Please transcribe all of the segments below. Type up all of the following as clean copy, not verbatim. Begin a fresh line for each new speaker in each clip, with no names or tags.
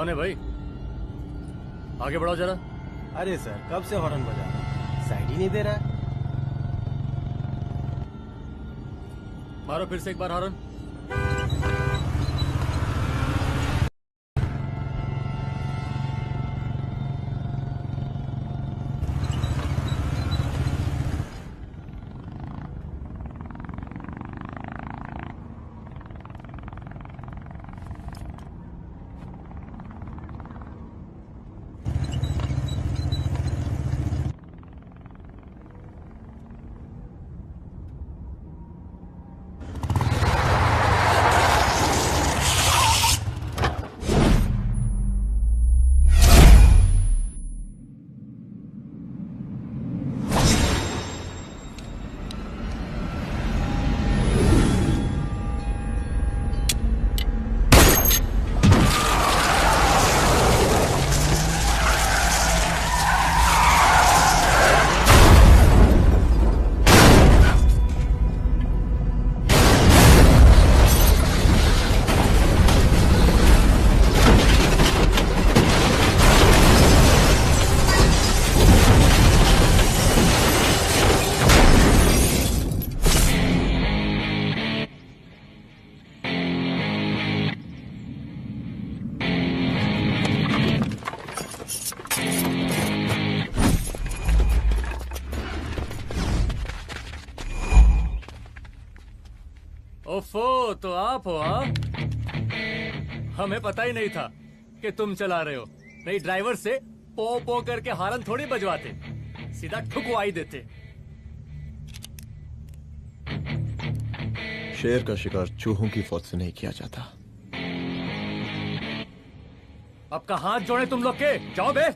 कौन है भाई? आगे बढ़ाओ जरा।
अरे सर, कब से हॉर्न बजा रहा है, साइड ही नहीं दे रहा है।
मारो फिर से एक बार हॉर्न। ओफो, तो आप हो? हाँ, हमें पता ही नहीं था कि तुम चला रहे हो। नहीं, ड्राइवर से पो पो करके हॉर्न थोड़ी बजवाते, सीधा ठुकवाई देते।
शेर का शिकार चूहों की फौज से नहीं किया जाता।
अब का हाथ जोड़े तुम लोग के, जाओ बे।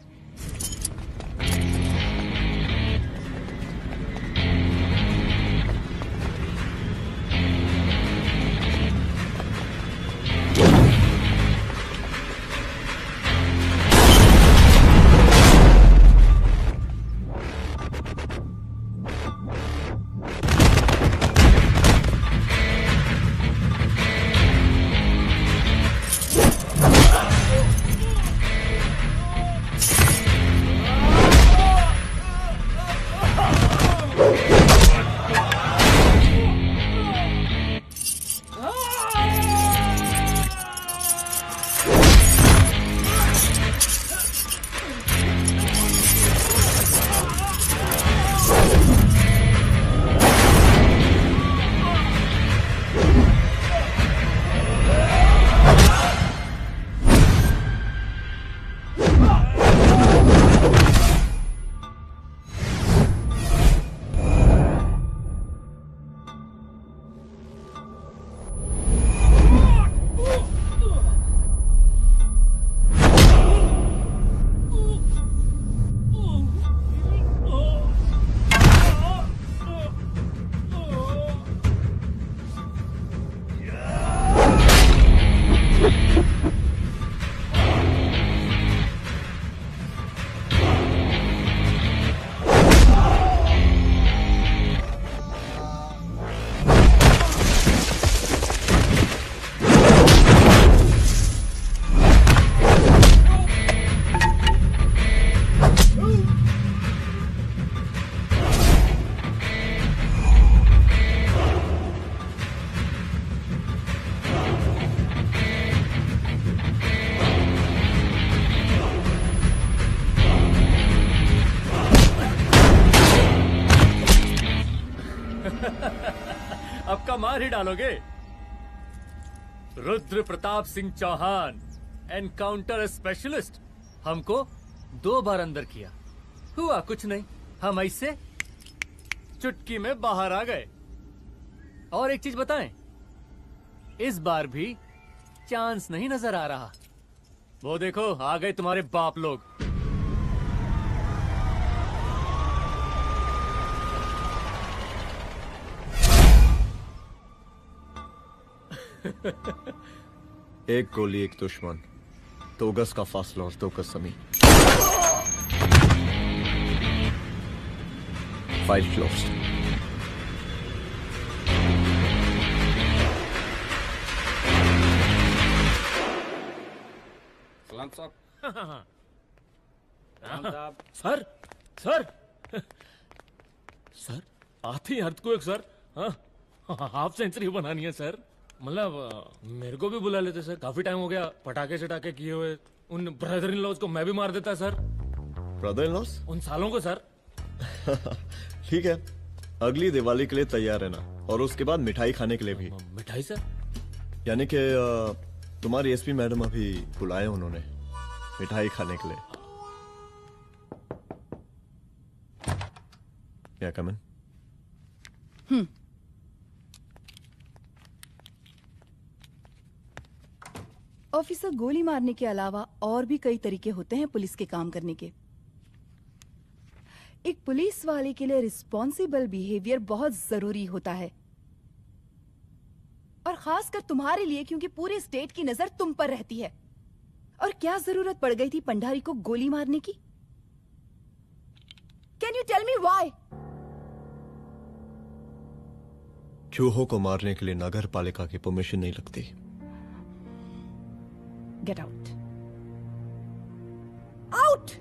अब का मार ही डालोगे? रुद्र प्रताप सिंह चौहान, एनकाउंटर स्पेशलिस्ट, हमको 2 बार अंदर किया, हुआ कुछ नहीं। हम ऐसे चुटकी में बाहर आ गए। और एक चीज बताएं, इस बार भी चांस नहीं नजर आ रहा। वो देखो, आ गए तुम्हारे बाप लोग।
एक गोली एक दुश्मन, 2 गज का फासला और 2 गज जमीन। File closed.
सलाम साहब।
साहब
सर सर सर आते ही अर्थक्वेक सर। हाँ हाफ सेंचुरी बनानी है सर। मतलब मेरे को भी बुला लेते सर, काफी टाइम हो गया पटाखे चटाके किए हुए। उन ब्रदर इन लॉज को मैं भी मार देता सर,
ब्रदर इन लॉस?
उन सालों को सर।
ठीक है, अगली दिवाली के लिए तैयार रहना, और उसके बाद मिठाई खाने के लिए भी।
मिठाई सर?
यानी कि तुम्हारी एसपी मैडम अभी बुलाए उन्होंने मिठाई खाने के लिए। क्या कमन?
ऑफिसर, गोली मारने के अलावा और भी कई तरीके होते हैं पुलिस के काम करने के। एक पुलिस वाले के लिए रिस्पॉन्सिबल बिहेवियर बहुत जरूरी होता है, और खासकर तुम्हारे लिए, क्योंकि पूरे स्टेट की नजर तुम पर रहती है। और क्या जरूरत पड़ गई थी पंडारी को गोली मारने की? Can you tell me why?
चूहों को मारने के लिए नगर पालिका की परमिशन नहीं लगती।
Get out, out!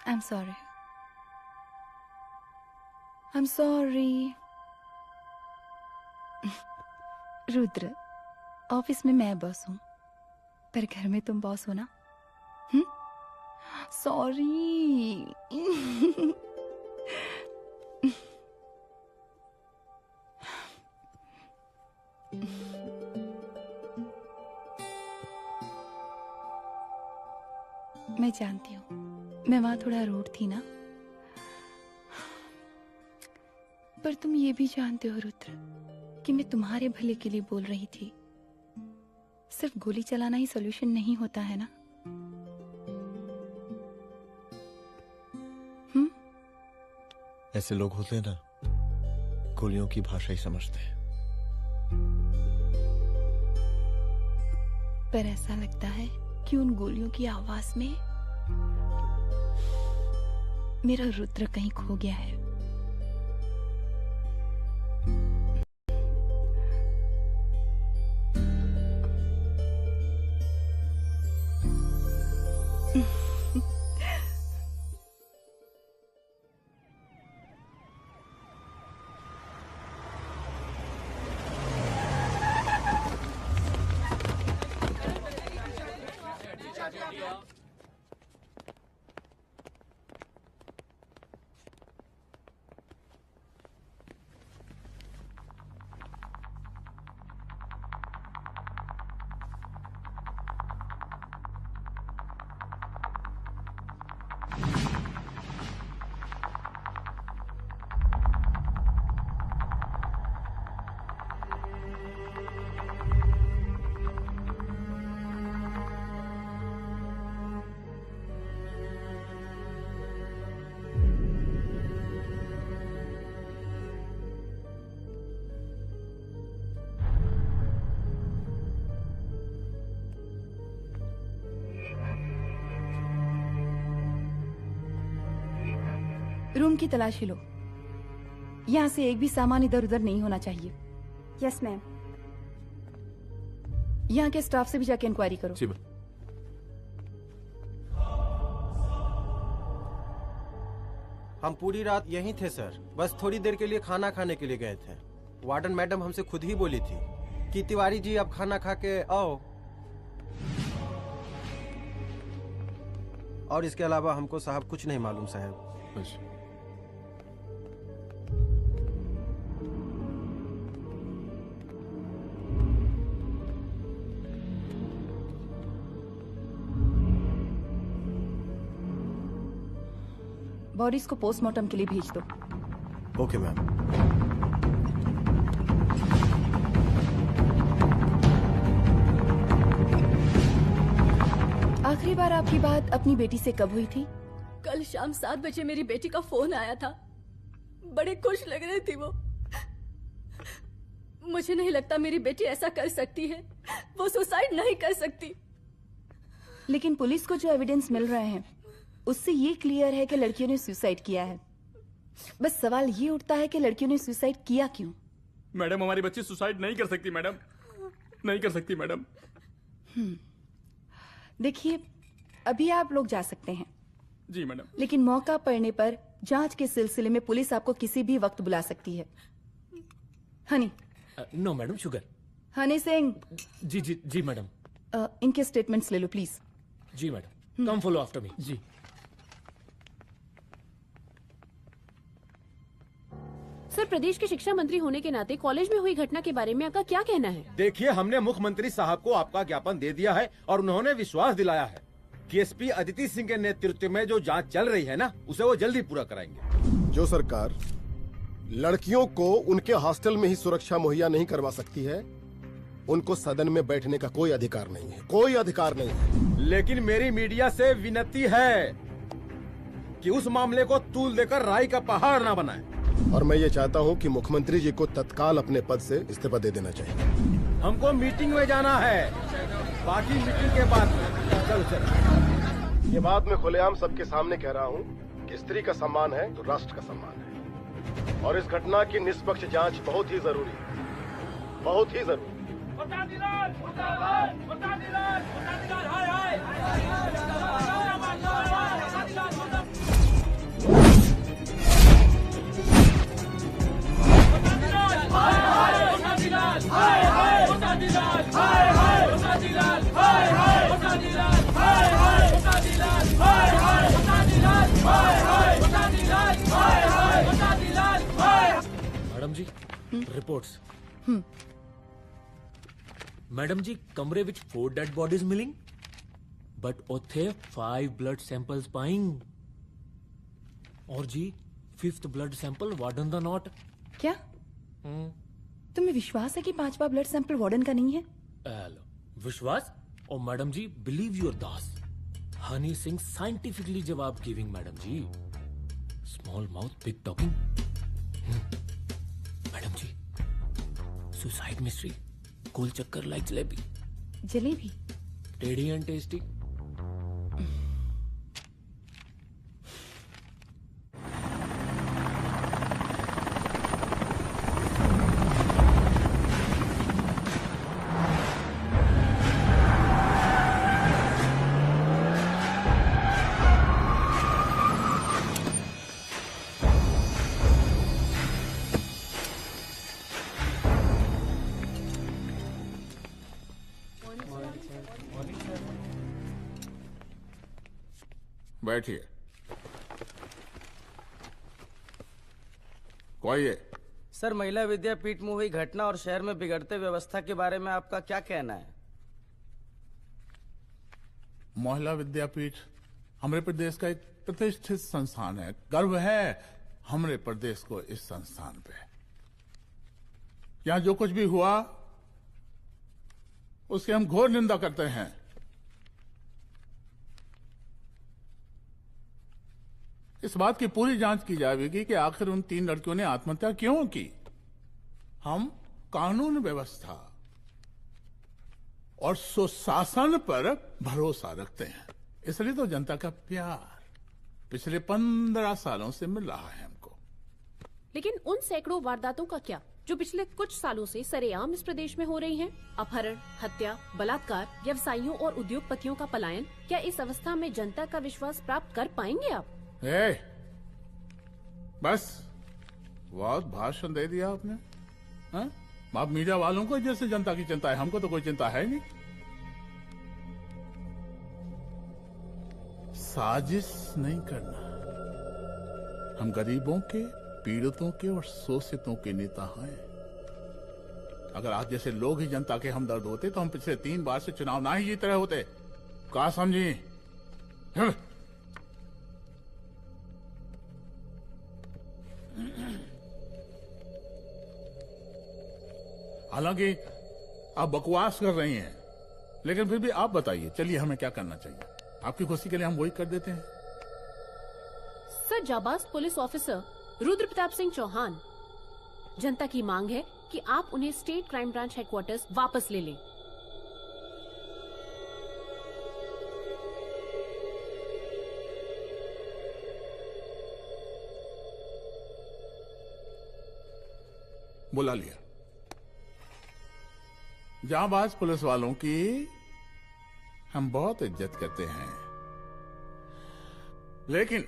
I'm sorry. I'm sorry. Rudra, office में मैं बॉस हूं, पर घर में तुम बॉस हो ना? सॉरी। मैं जानती हूँ मैं वहां थोड़ा रूड थी ना, पर तुम ये भी जानते हो रुद्र कि मैं तुम्हारे भले के लिए बोल रही थी। सिर्फ गोली चलाना ही सॉल्यूशन नहीं होता है ना।
ऐसे लोग होते हैं ना, गोलियों की भाषा ही समझते हैं।
पर ऐसा लगता है कि उन गोलियों की आवाज में मेरा रुद्र कहीं खो गया है। रूम की तलाशी लो। यहाँ से एक भी सामान इधर उधर नहीं होना चाहिए।
Yes ma'am.
यहाँ के स्टाफ से भी जाके इंक्वायरी करो।
जी मैम।
हम पूरी रात यहीं थे सर, बस थोड़ी देर के लिए खाना खाने के लिए गए थे। वार्डन मैडम हमसे खुद ही बोली थी कि तिवारी जी आप खाना खा के आओ, और इसके अलावा हमको साहब कुछ नहीं मालूम साहब।
अच्छा।
बॉडीज को पोस्टमार्टम के लिए भेज दो।
Okay ma'am.
आखिरी बार आपकी बात अपनी बेटी से कब हुई थी?
कल शाम 7 बजे मेरी बेटी का फोन आया था। बड़े खुश लग रही थी वो। मुझे नहीं लगता मेरी बेटी ऐसा कर सकती है। वो सुसाइड नहीं कर सकती।
लेकिन पुलिस को जो एविडेंस मिल रहे हैं उससे ये क्लियर है कि लड़कियों ने सुसाइड किया है। बस सवाल ये उठता है कि लड़कियों ने सुसाइड किया क्यों?
मैडम हमारी बच्ची सुसाइड नहीं कर सकती मैडम, नहीं कर सकती मैडम।
देखिए, अभी आप लोग जा सकते हैं।
जी मैडम।
लेकिन मौका पड़ने पर जांच के सिलसिले में पुलिस आपको किसी भी वक्त बुला सकती है। Honey.
No madam, sugar.
Honey Singh.
जी जी जी मैडम।
इनके स्टेटमेंट्स ले लो प्लीज।
जी madam. Come follow after me. जी।
सर, प्रदेश के शिक्षा मंत्री होने के नाते कॉलेज में हुई घटना के बारे में आपका क्या कहना है?
देखिए, हमने मुख्यमंत्री साहब को आपका ज्ञापन दे दिया है और उन्होंने विश्वास दिलाया है कि एसपी अदिति सिंह के नेतृत्व में जो जांच चल रही है ना, उसे वो जल्दी पूरा कराएंगे।
जो सरकार लड़कियों को उनके हॉस्टल में ही सुरक्षा मुहैया नहीं करवा सकती है, उनको सदन में बैठने का कोई अधिकार नहीं है, कोई अधिकार नहीं है।
लेकिन मेरी मीडिया से विनती है कि उस मामले को तूल देकर राई का पहाड़ न बनाए।
और मैं ये चाहता हूँ कि मुख्यमंत्री जी को तत्काल अपने पद से इस्तीफा दे देना चाहिए।
हमको मीटिंग में जाना है, बाकी मीटिंग के बाद चल चल।
ये बात मैं खुलेआम सबके सामने कह रहा हूँ कि स्त्री का सम्मान है तो राष्ट्र का सम्मान है, और इस घटना की निष्पक्ष जांच बहुत ही जरूरी है, बहुत ही जरूरी।
मैडम जी, रिपोर्ट्स। मैडम जी, कमरे विच 4 डेड बॉडीज मिलिंग, बट उथे 5 ब्लड सैंपल्स पाइंग। और जी 5th ब्लड सैंपल वार्डन दा नॉट।
क्या तुम्हें विश्वास है कि 5वां ब्लड सैंपल वार्डन का नहीं है?
विश्वास? और मैडम जी, बिलीव योर दास। हनी सिंह साइंटिफिकली जवाब गिविंग मैडम जी। Small mouth big talking. Madam जी, सुसाइड मिस्ट्री, गोल चक्कर लाइक जलेबी।
जलेबी
टेढ़ी एंड टेस्टी।
बैठिए। कोई है?
सर, महिला विद्यापीठ में हुई घटना और शहर में बिगड़ते व्यवस्था के बारे में आपका क्या कहना है?
महिला विद्यापीठ हमारे प्रदेश का एक प्रतिष्ठित संस्थान है। गर्व है हमारे प्रदेश को इस संस्थान पे। यहाँ जो कुछ भी हुआ उसकी हम घोर निंदा करते हैं। इस बात की पूरी जांच की जाएगी कि आखिर उन 3 लड़कियों ने आत्महत्या क्यों की। हम कानून व्यवस्था और सुशासन पर भरोसा रखते हैं, इसलिए तो जनता का प्यार। पिछले 15 सालों से मिल रहा है हमको।
लेकिन उन सैकड़ों वारदातों का क्या जो पिछले कुछ सालों से सरेआम इस प्रदेश में हो रही हैं? अपहरण, हत्या, बलात्कार, व्यवसायियों और उद्योगपतियों का पलायन। क्या इस अवस्था में जनता का विश्वास प्राप्त कर पाएंगे आप?
बस बहुत भाषण दे दिया आपने। हाँ? आप मीडिया वालों को जैसे जनता की चिंता है, हमको तो कोई चिंता है नहीं। साजिश नहीं करना। हम गरीबों के, पीड़ितों के और शोषितों के नेता हैं। अगर आज जैसे लोग ही जनता के हमदर्द होते तो हम पिछले 3 बार से चुनाव ना ही जीत रहे होते। क्या समझी? हालांकि आप बकवास कर रही हैं, लेकिन फिर भी आप बताइए, चलिए हमें क्या करना चाहिए? आपकी खुशी के लिए हम वही कर देते हैं।
सर, जाबाज पुलिस ऑफिसर रुद्र प्रताप सिंह चौहान, जनता की मांग है कि आप उन्हें स्टेट क्राइम ब्रांच हेडक्वार्टर्स वापस ले लें।
बुला लिया। जाबाज पुलिस वालों की हम बहुत इज्जत करते हैं, लेकिन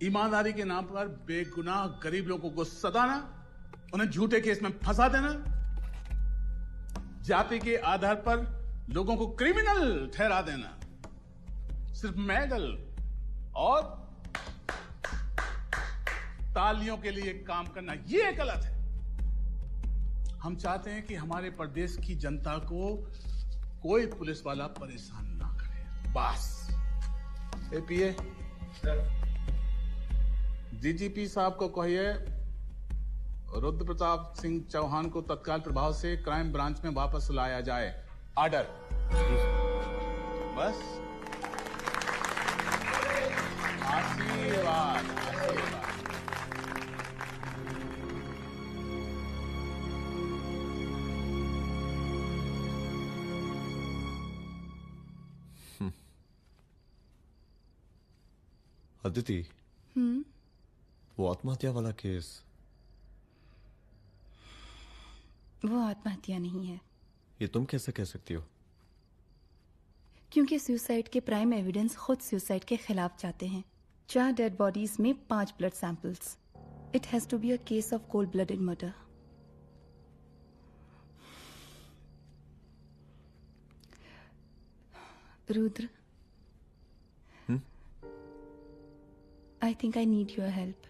ईमानदारी के नाम पर बेगुनाह गरीब लोगों को सताना, उन्हें झूठे केस में फंसा देना, जाति के आधार पर लोगों को क्रिमिनल ठहरा देना, सिर्फ मेडल और तालियों के लिए काम करना, ये गलत है। हम चाहते हैं कि हमारे प्रदेश की जनता को कोई पुलिस वाला परेशान ना करे, बस। एपीए सर, डीजीपी साहब को कहिए रुद्र प्रताप सिंह चौहान को तत्काल प्रभाव से क्राइम ब्रांच में वापस लाया जाए। ऑर्डर। बस। आशीर्वाद, आशीर्वाद।
अदिति, वो आत्महत्या वाला केस,
वो आत्महत्या नहीं है।
ये तुम कैसे कह सकती हो?
क्योंकि सुसाइड के प्राइम एविडेंस खुद सुसाइड के खिलाफ जाते हैं। 4 डेड बॉडीज में 5 blood samples. It has to be a case of cold blooded murder. Rudra, I think I need your help.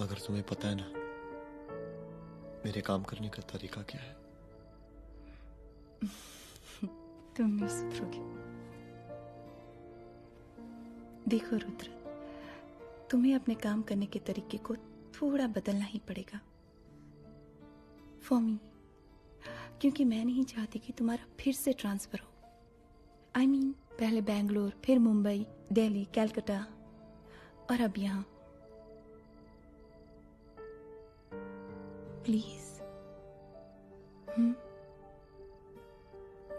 मगर तुम्हें पता है ना मेरे काम करने का तरीका क्या है?
तुम नहीं सुधरोगे। देखो रुद्र, तुम्हें अपने काम करने के तरीके को थोड़ा बदलना ही पड़ेगा फॉर मी, क्योंकि मैं नहीं चाहती कि तुम्हारा फिर से ट्रांसफर हो। I mean, पहले बेंगलोर, फिर मुंबई, दिल्ली, कलकत्ता और अब यहां। प्लीज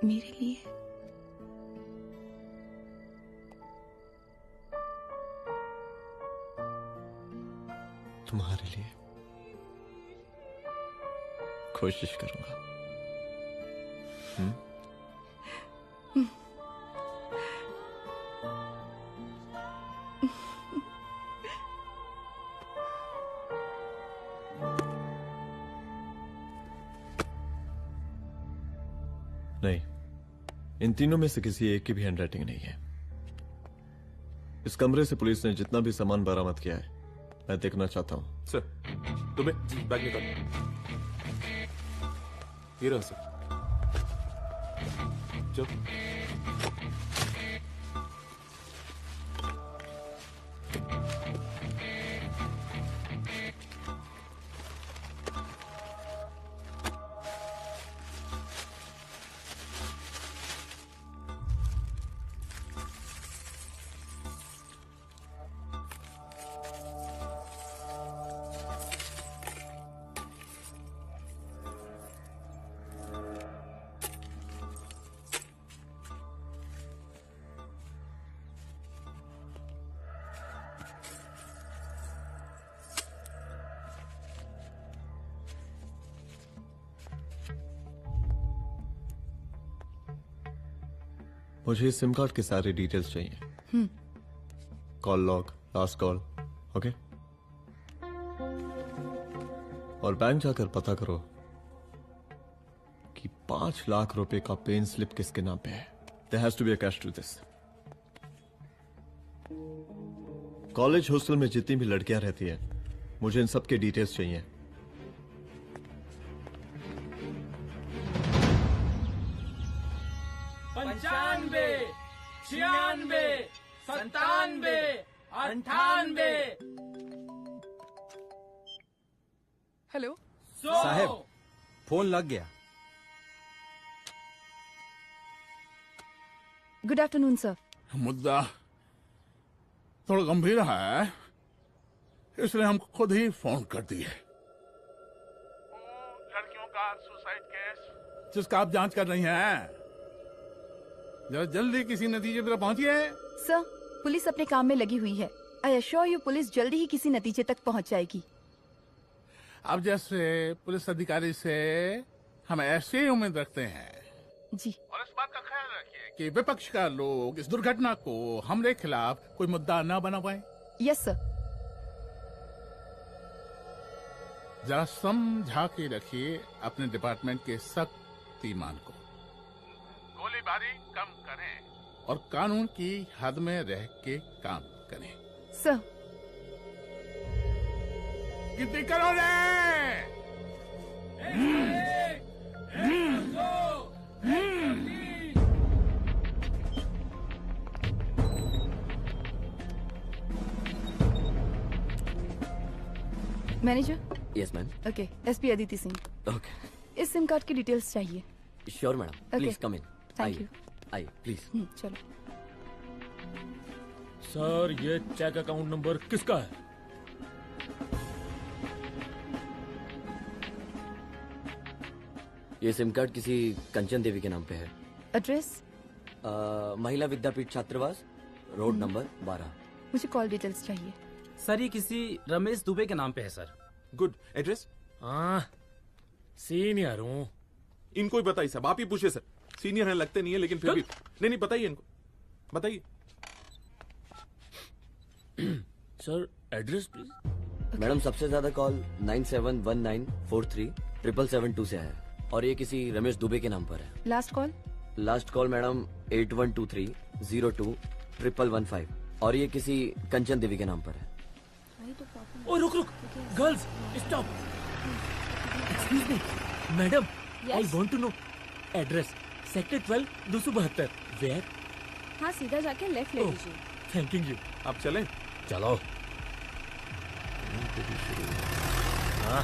मेरे लिए।
तुम्हारे लिए कोशिश करूंगा। नहीं, इन तीनों में से किसी एक की भी हैंडराइटिंग नहीं है। इस कमरे से पुलिस ने जितना भी सामान बरामद किया है मैं देखना चाहता हूं।
सर, तुम्हें बैग निकाल। ये रहा सर। चल।
मुझे इस सिम कार्ड के सारे डिटेल्स चाहिए। Call log, last call, okay. और बैंक जाकर पता करो कि 5 लाख रुपए का पेन स्लिप किसके नाम पे है। There has to be a cash to this. College hostel में जितनी भी लड़कियां रहती हैं, मुझे इन सब के डिटेल्स चाहिए।
95, 96, 97, 98।
हेलो
साहब, फोन लग गया।
Good afternoon sir.
मुद्दा थोड़ा गंभीर है, इसलिए हम खुद ही फोन कर दिए। लड़कियों का सुसाइड केस जिसका आप जांच कर रही हैं, जरा जल्दी किसी नतीजे पर पहुंचिए।
सर, पुलिस अपने काम में लगी हुई है। आई एश्योर यू पुलिस जल्दी ही किसी नतीजे तक पहुंच जाएगी।
अब जैसे पुलिस अधिकारी से हम ऐसे ही उम्मीद रखते हैं
जी।
और इस बात का ख्याल रखिए कि विपक्ष का लोग इस दुर्घटना को हमरे खिलाफ कोई मुद्दा न बना पाए।
Yes sir.
जरा समझा के रखिए अपने डिपार्टमेंट के शक्तिमान को। गोलीबारी कम करें और कानून की हद में रह के काम करें।
सर।
कितनी करो रे?
Manager.
Yes ma'am.
Okay, SP Aditi Singh.
Okay,
इस सिम कार्ड की डिटेल्स चाहिए।
Sure madam, please come in.
Thank you.
आइए प्लीज।
चलो।
सर, ये चेक अकाउंट नंबर किसका है?
ये सिम कार्ड किसी कंचन देवी के नाम पे है।
एड्रेस?
महिला विद्यापीठ छात्रावास, रोड नंबर 12।
मुझे कॉल डिटेल्स चाहिए।
सर, ये किसी रमेश दुबे के नाम पे है सर।
गुड। एड्रेस?
हाँ, सीनियर हूँ।
इनको ही बताइए साहब, आप ही पूछिए सर। सीनियर है लगते नहीं है, लेकिन फिर भी नहीं बताइए इनको, बताइए।
Sir, address please.
मैडम, सबसे ज्यादा कॉल 9719437772 से है और ये किसी रमेश दुबे के नाम पर है।
Last call?
Last call madam 8123021115 और ये किसी कंचन देवी के नाम पर है।
ओ रुक, girls stop. Excuse me madam, I want to know address. Sector 12 272। Where?
हाँ, सीधा जाके लेफ्ट ले लीजिए।
Thank you.
आप चलें?
चलो। हाँ,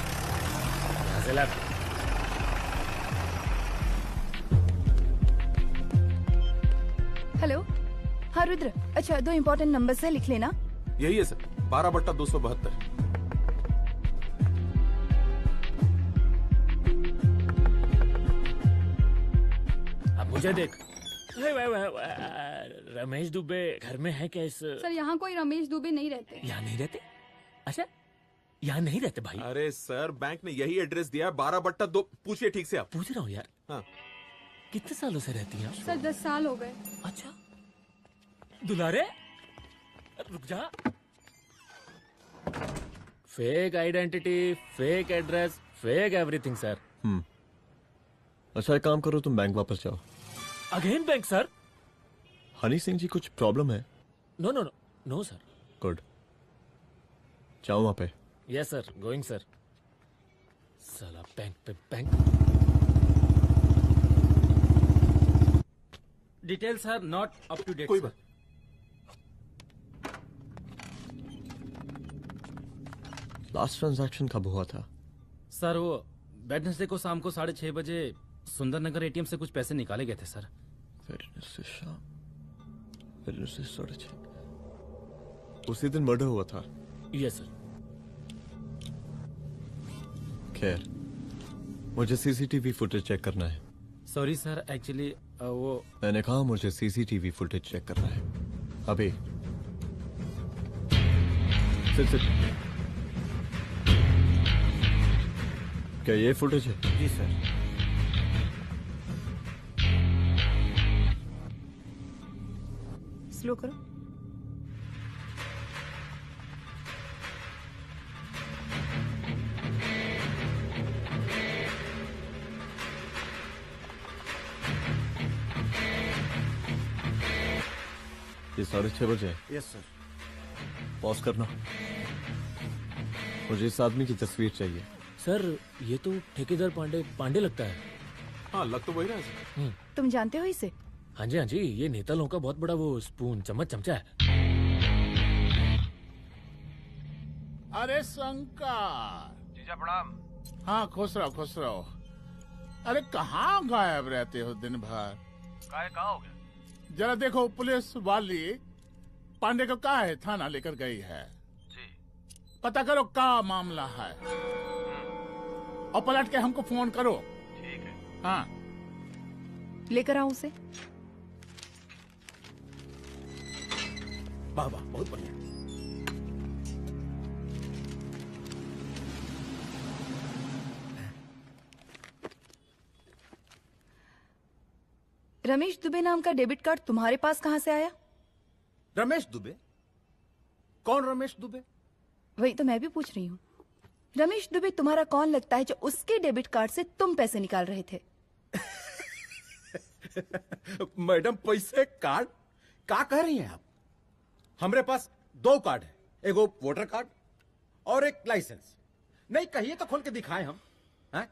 यहाँ से लेफ्ट।
हेलो। हाँ रुद्र, अच्छा 2 इम्पोर्टेंट नंबर्स है, लिख लेना।
यही है सर, 12/272।
अब मुझे देख। रमेश दुबे घर में है क्या? इस
सर, यहाँ कोई रमेश दुबे नहीं रहते।
यहाँ नहीं रहते? अच्छा, यहाँ नहीं रहते भाई।
अरे सर, बैंक ने यही एड्रेस दिया है, 12/2। पूछिए ठीक से आप।
पूछ रहा हूँ यार।
हाँ।
कितने सालों से रहती हैं आप?
सर 10 साल हो गए।
अच्छा।
दुलारे रुक जा। Fake identity, fake address, fake everything sir.
अच्छा एक काम करो, तुम बैंक वापस जाओ।
Again bank sir?
Honey Singh ji कुछ प्रॉब्लम है?
No no no no sir.
Good, जाओ वहां पे।
Yes sir, going sir. साला बैंक पे bank.
Details are not up to date.
कोई बात।
लास्ट ट्रांजैक्शन कब हुआ था?
सर, वो वेडनेसडे को शाम को 6:30 बजे सुंदरनगर एटीएम से कुछ पैसे निकाले गए थे सर।
वेडनेसडे शाम, वेडनेसडे 6:30। उसी दिन मर्डर हुआ था?
Yes sir.
खैर, मुझे सीसीटीवी फुटेज चेक करना है।
सॉरी सर, एक्चुअली वो
मैंने कहा मुझे सीसीटीवी फुटेज चेक करना है अभी। सिट। क्या ये फुटेज है?
जी सर।
स्लो करो।
ये 6:30 बजे है।
Yes sir.
पॉज करना। मुझे इस आदमी की तस्वीर चाहिए।
सर ये तो ठेकेदार पांडे लगता है।
हाँ लग तो वही रहा है सर।
तुम जानते हो इसे?
हाँ जी ये नेता लोगों का बहुत बड़ा वो स्पून चमचा है।
अरे शंकर।
जीजा प्रणाम।
हाँ खुश रहो। अरे कहाँ गायब रहते हो दिन भर?
कहाँ हो गया?
जरा देखो पुलिस वाली पांडे को कहा है थाना लेकर गई है।
जी।
पता करो क्या मामला है और पलट के हमको फोन करो।
ठीक है।
हाँ
लेकर आओ उसे।
वाह बहुत बढ़िया।
रमेश दुबे नाम का डेबिट कार्ड तुम्हारे पास कहां से आया?
रमेश दुबे? कौन रमेश दुबे?
वही तो मैं भी पूछ रही हूँ। रमेश दुबे तुम्हारा कौन लगता है जो उसके डेबिट कार्ड से तुम पैसे निकाल रहे थे?
मैडम पैसे कार्ड क्या कह रही हैं आप? हमारे पास 2 कार्ड है, एक वोटर कार्ड और एक लाइसेंस। नहीं कहिए तो खोल के दिखाएं हम हैं?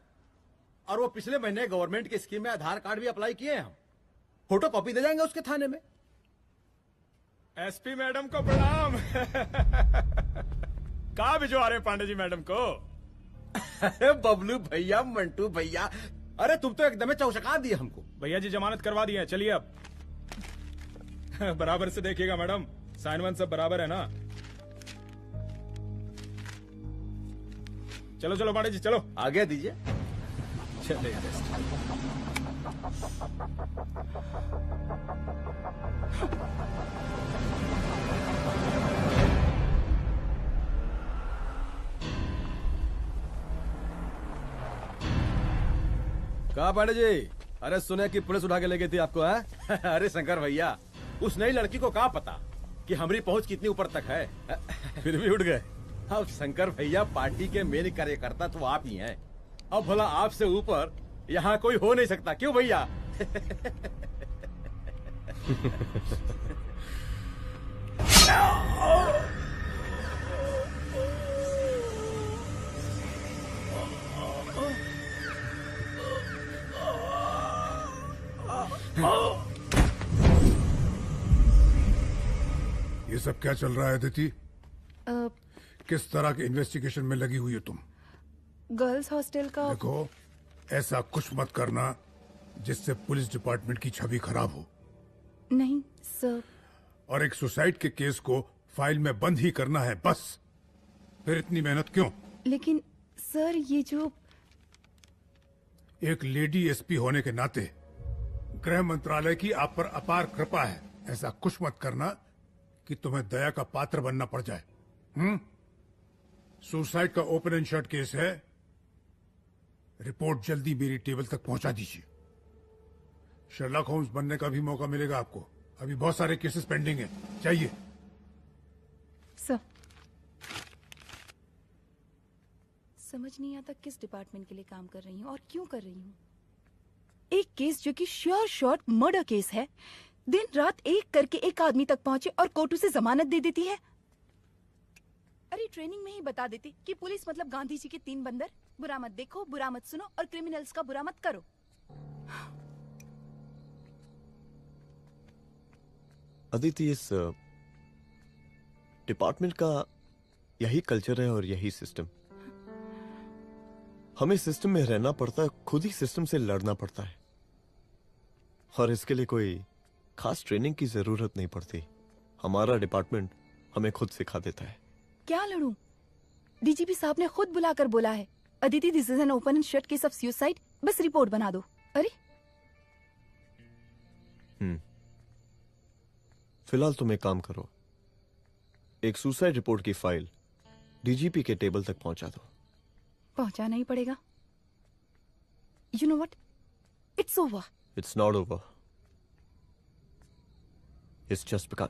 और वो पिछले महीने गवर्नमेंट की स्कीम में आधार कार्ड भी अप्लाई किए हैं हम। फोटो कॉपी दे जाएंगे उसके थाने में।
एसपी मैडम को प्रणाम। कहाँ भिजवा रहे पांडे जी मैडम को?
अरे बबलू भैया, मंटू भैया, अरे तुम तो एकदम चौचका दिए हमको।
भैया जी जमानत करवा दी है, चलिए अब। बराबर से देखिएगा मैडम, साइन वाइन सब बराबर है ना? चलो चलो पांडे जी चलो।
आगे दीजिए।
चलिए।
कहा पांडे जी? अरे सुने कि पुलिस उठा के ले गई थी आपको है? अरे शंकर भैया, उस नई लड़की को कहा पता कि हमारी पहुंच कितनी ऊपर तक है। फिर भी उठ गए। अब शंकर भैया पार्टी के मेन कार्यकर्ता तो आप ही हैं। अब भला आपसे ऊपर यहाँ कोई हो नहीं सकता, क्यों भैया?
ये सब क्या चल रहा है अदिति? किस तरह के इन्वेस्टिगेशन में लगी हुई हो तुम?
गर्ल्स हॉस्टल का।
देखो, ऐसा कुछ मत करना जिससे पुलिस डिपार्टमेंट की छवि खराब हो।
नहीं सर।
और एक सुसाइड के केस को फाइल में बंद ही करना है बस। फिर इतनी मेहनत क्यों?
लेकिन सर ये जो
एक लेडी एसपी होने के नाते गृह मंत्रालय की आप पर अपार कृपा है। ऐसा कुछ मत करना कि तुम्हें दया का पात्र बनना पड़ जाए। सुसाइड का ओपन एंड शट केस है। रिपोर्ट जल्दी मेरी टेबल तक पहुंचा दीजिए। शर्लॉक होम्स बनने का भी मौका मिलेगा आपको। अभी बहुत सारे केसेस पेंडिंग हैं। चाहिए
सर। समझ नहीं आता किस डिपार्टमेंट के लिए काम कर रही हूँ और क्यों कर रही हूँ। एक केस जो कि श्योर शॉट मर्डर केस है, दिन रात एक करके एक आदमी तक पहुंचे और कोर्ट उसे जमानत दे देती है। अरे ट्रेनिंग में ही बता देती कि पुलिस मतलब गांधी जी के 3 बंदर। बुरा मत देखो, बुरा मत सुनो और क्रिमिनल्स का बुरा मत करो।
अदिति, इस डिपार्टमेंट का यही कल्चर है और यही सिस्टम। हमें सिस्टम में रहना पड़ता है, खुद ही सिस्टम से लड़ना पड़ता है। और इसके लिए कोई खास ट्रेनिंग की जरूरत नहीं पड़ती। हमारा डिपार्टमेंट हमें खुद सिखा देता है।
क्या लड़ूं? डीजीपी साहब ने खुद बुलाकर बोला है, Aditi this is an open and shut case of suicide, बस रिपोर्ट बना दो। अरे
फिलहाल तुम एक काम करो, एक सुसाइड रिपोर्ट की फाइल डीजीपी के टेबल तक पहुंचा दो।
पहुंचाना ही पड़ेगा। You know what, it's over.
It's not over. It's just become.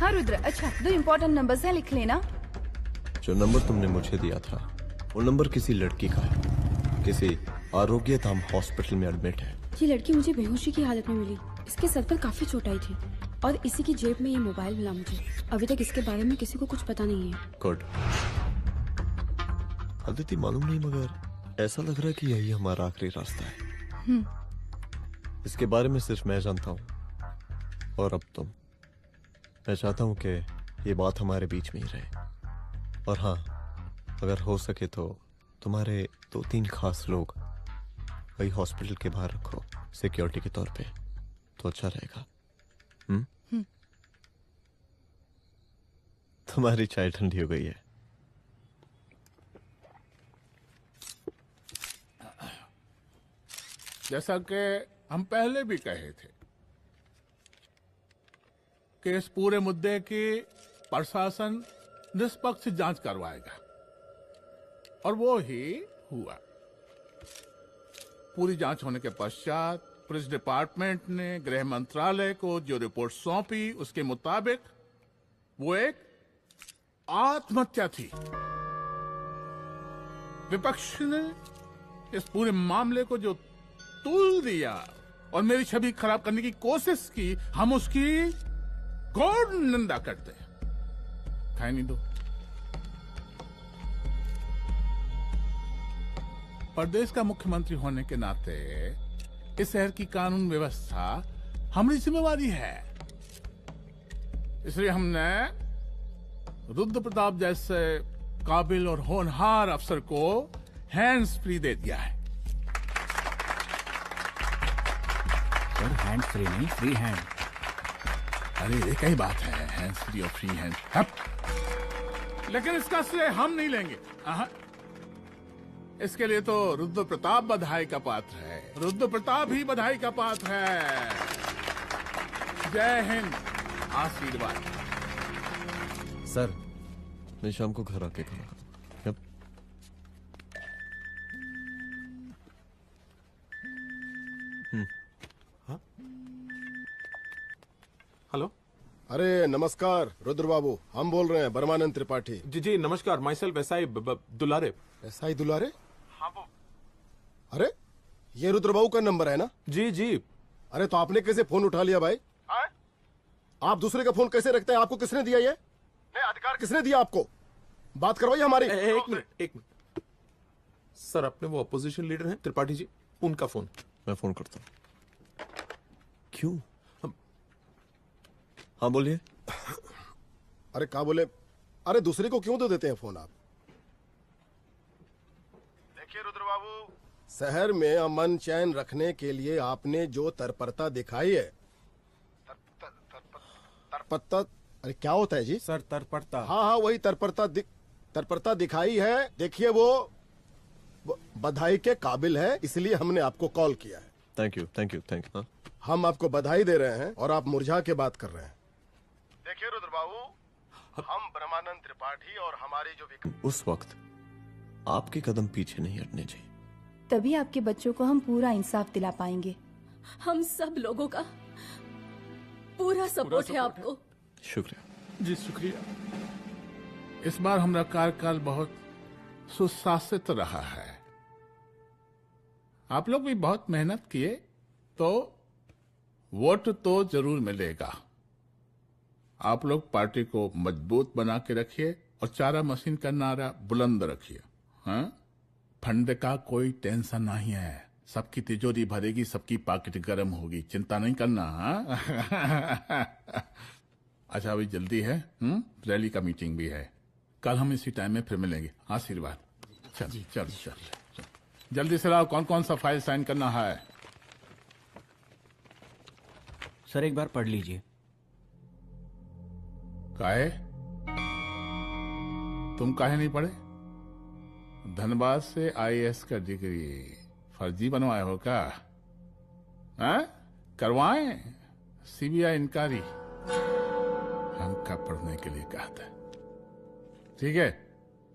हाँ रुद्र, अच्छा 2 इम्पोर्टेंट नंबर्स हैं, लिख लेना।
जो नंबर तुमने मुझे दिया था वो नंबर किसी लड़की का है, किसी आरोग्य धाम हॉस्पिटल में एडमिट है।
ये लड़की मुझे बेहोशी की हालत में मिली। इसके सर पर काफी चोट आई थी और इसी की जेब में ये मोबाइल मिला मुझे। अभी तक इसके बारे में किसी को कुछ पता नहीं है।
गुड। अदिति मालूम नहीं, मगर ऐसा लग रहा है कि यही हमारा आखिरी रास्ता है। इसके बारे में सिर्फ मैं जानता हूँ और अब तुम। मैं चाहता हूँ कि ये बात हमारे बीच में ही रहे। और हाँ, अगर हो सके तो तुम्हारे 2-3 खास लोग वही हॉस्पिटल के बाहर रखो सिक्योरिटी के तौर पे, तो अच्छा रहेगा। तुम्हारी चाय ठंडी हो गई है।
जैसा कि हम पहले भी कहे थे कि इस पूरे मुद्दे की प्रशासन निष्पक्ष जांच करवाएगा, और वो ही हुआ। पूरी जांच होने के पश्चात पुलिस डिपार्टमेंट ने गृह मंत्रालय को जो रिपोर्ट सौंपी उसके मुताबिक वो एक आत्महत्या थी। विपक्ष ने इस पूरे मामले को जो तूल दिया और मेरी छवि खराब करने की कोशिश की, हम उसकी घोर निंदा करते हैं। खाए नहीं दो। प्रदेश का मुख्यमंत्री होने के नाते इस शहर की कानून व्यवस्था हमारी जिम्मेवारी है। इसलिए हमने रुद्र प्रताप जैसे काबिल और होनहार अफसर को हैंड्स फ्री दे दिया है।
सर हैंड फ्री नहीं, फ्री हैंड।
अरे एक ही बात है, हैंड्स फ्री और फ्री हैंड। लेकिन इसका श्रेय हम नहीं लेंगे। इसके लिए तो रुद्र प्रताप बधाई का पात्र है। रुद्र प्रताप ही बधाई का पात्र है। जय हिंद। आशीर्वाद।
सर, मैं शाम को घर आके खाना खाऊंगा।
हेलो।
अरे नमस्कार रुद्र बाबू, हम बोल रहे हैं परमानंद त्रिपाठी।
जी जी नमस्कार। My self SI Dulare.
SI दुलारे? हाँ वो। अरे ये रुद्र बाबू का नंबर है ना?
जी जी।
अरे तो आपने कैसे फोन उठा लिया भाई? आप दूसरे का फोन कैसे रखते हैं? आपको किसने दिया ये? नहीं, अधिकार किसने दिया आपको? बात करवाइए हमारी।
एक मिनट। सर, अपने वो अपोजिशन लीडर हैं त्रिपाठी जी, उनका फोन।
मैं फोन करता हूँ। क्यों? हाँ बोलिए।
अरे क्या बोले? अरे दूसरे को क्यों दे देते हैं फोन आप? देखिए रुद्र बाबू, शहर में अमन चैन रखने के लिए आपने जो तत्परता दिखाई है। तत्परता? अरे क्या होता है जी?
सर तत्परता।
हाँ वही तत्परता दिखाई है। देखिए वो बधाई के काबिल है, इसलिए हमने आपको कॉल किया है।
Thank you.
हम आपको बधाई दे रहे हैं और आप मुरझा के बात कर रहे हैं। देखिए रुद्र बाबू, हम ब्रह्मानंद त्रिपाठी और हमारी जो
उस वक्त आपके कदम पीछे नहीं हटने चाहिए।
तभी आपके बच्चों को हम पूरा इंसाफ दिला पाएंगे।
हम सब लोगों का पूरा सपोर्ट है आपको।
शुक्रिया
जी, शुक्रिया। इस बार हमारा कार्यकाल बहुत सुशासित रहा है। आप लोग भी बहुत मेहनत किए, तो वोट तो जरूर मिलेगा। आप लोग पार्टी को मजबूत बना के रखिए और चारा मशीन का नारा बुलंद रखिए। हाँ, फंड का कोई टेंशन नहीं है। सबकी तिजोरी भरेगी, सबकी पॉकेट गर्म होगी, चिंता नहीं करना। हाँ? अच्छा, अभी जल्दी है। रैली का मीटिंग भी है। कल हम इसी टाइम में फिर मिलेंगे। आशीर्वाद। चल जल्दी से लाओ। कौन कौन सा फाइल साइन करना है?
सर एक बार पढ़ लीजिए।
काहे? तुम काहे नहीं पढ़े? धनबाद से आईएएस का डिग्री फर्जी बनवाए हो क्या? करवाएं सीबीआई इंक्वायरी। हमका पढ़ने के लिए कहा था। ठीक है,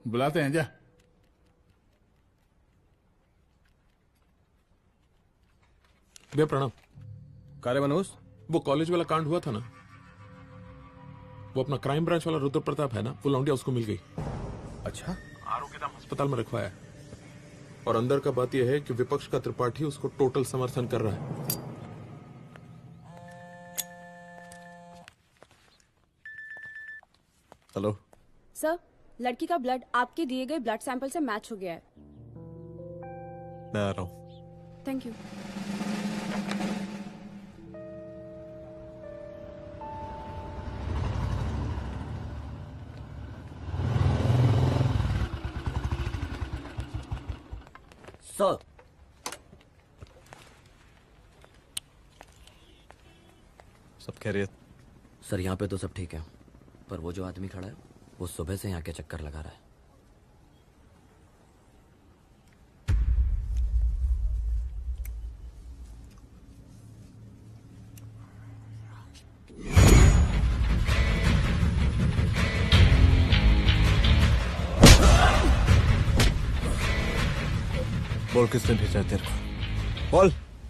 बुलाते हैं। जा।
भैया प्रणाम।
कार्य मनोज,
वो कॉलेज वाला कांड हुआ था ना, वो अपना क्राइम ब्रांच वाला रुद्र प्रताप है ना, वो लौंडिया उसको मिल गई।
अच्छा।
आरोग्यधाम अस्पताल में रखवाया है। और अंदर का बात यह है कि विपक्ष का त्रिपाठी उसको टोटल समर्थन कर रहा है।
हेलो
सर, लड़की का ब्लड आपके दिए गए ब्लड सैंपल से मैच हो गया है।
मैं आ रहा हूँ।
Thank you.
सर,
सब खैरियत?
सर यहाँ पे तो सब ठीक है, पर वो जो आदमी खड़ा है वो सुबह से यहाँ के चक्कर लगा रहा है।
बोल किसने भेजा है तेरे को? बोल।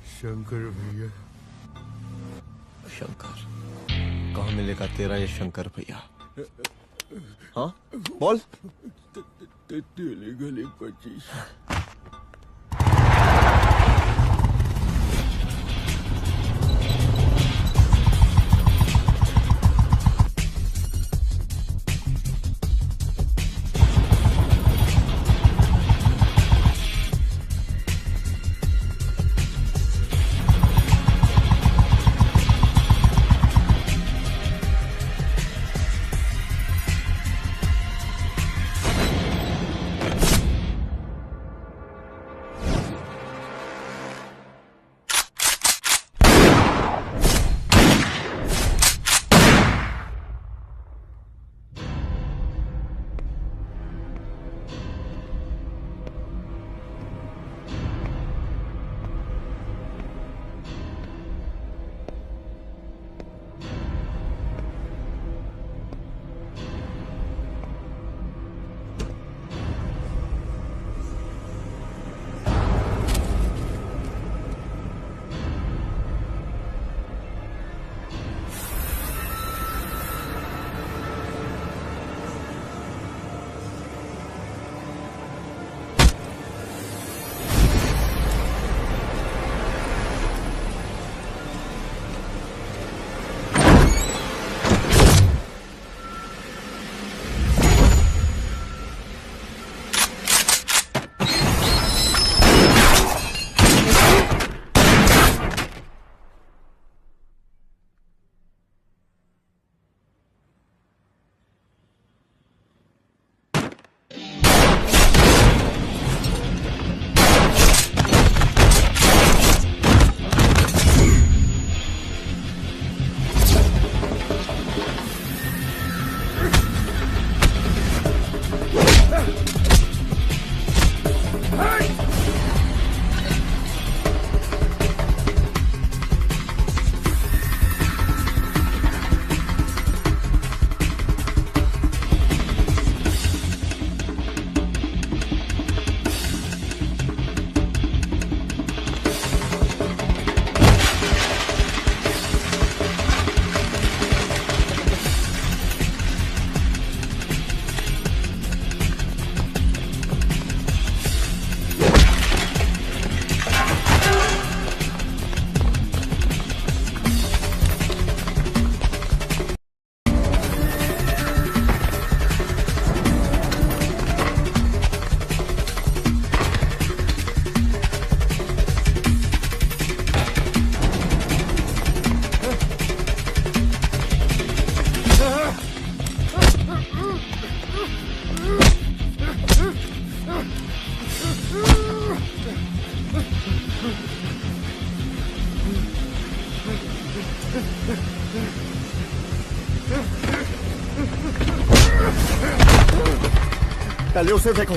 शंकर भैया।
शंकर? कहाँ मिलेगा तेरा ये शंकर भैया? हाँ बोल।
गली 25।
पहले उसे देखो।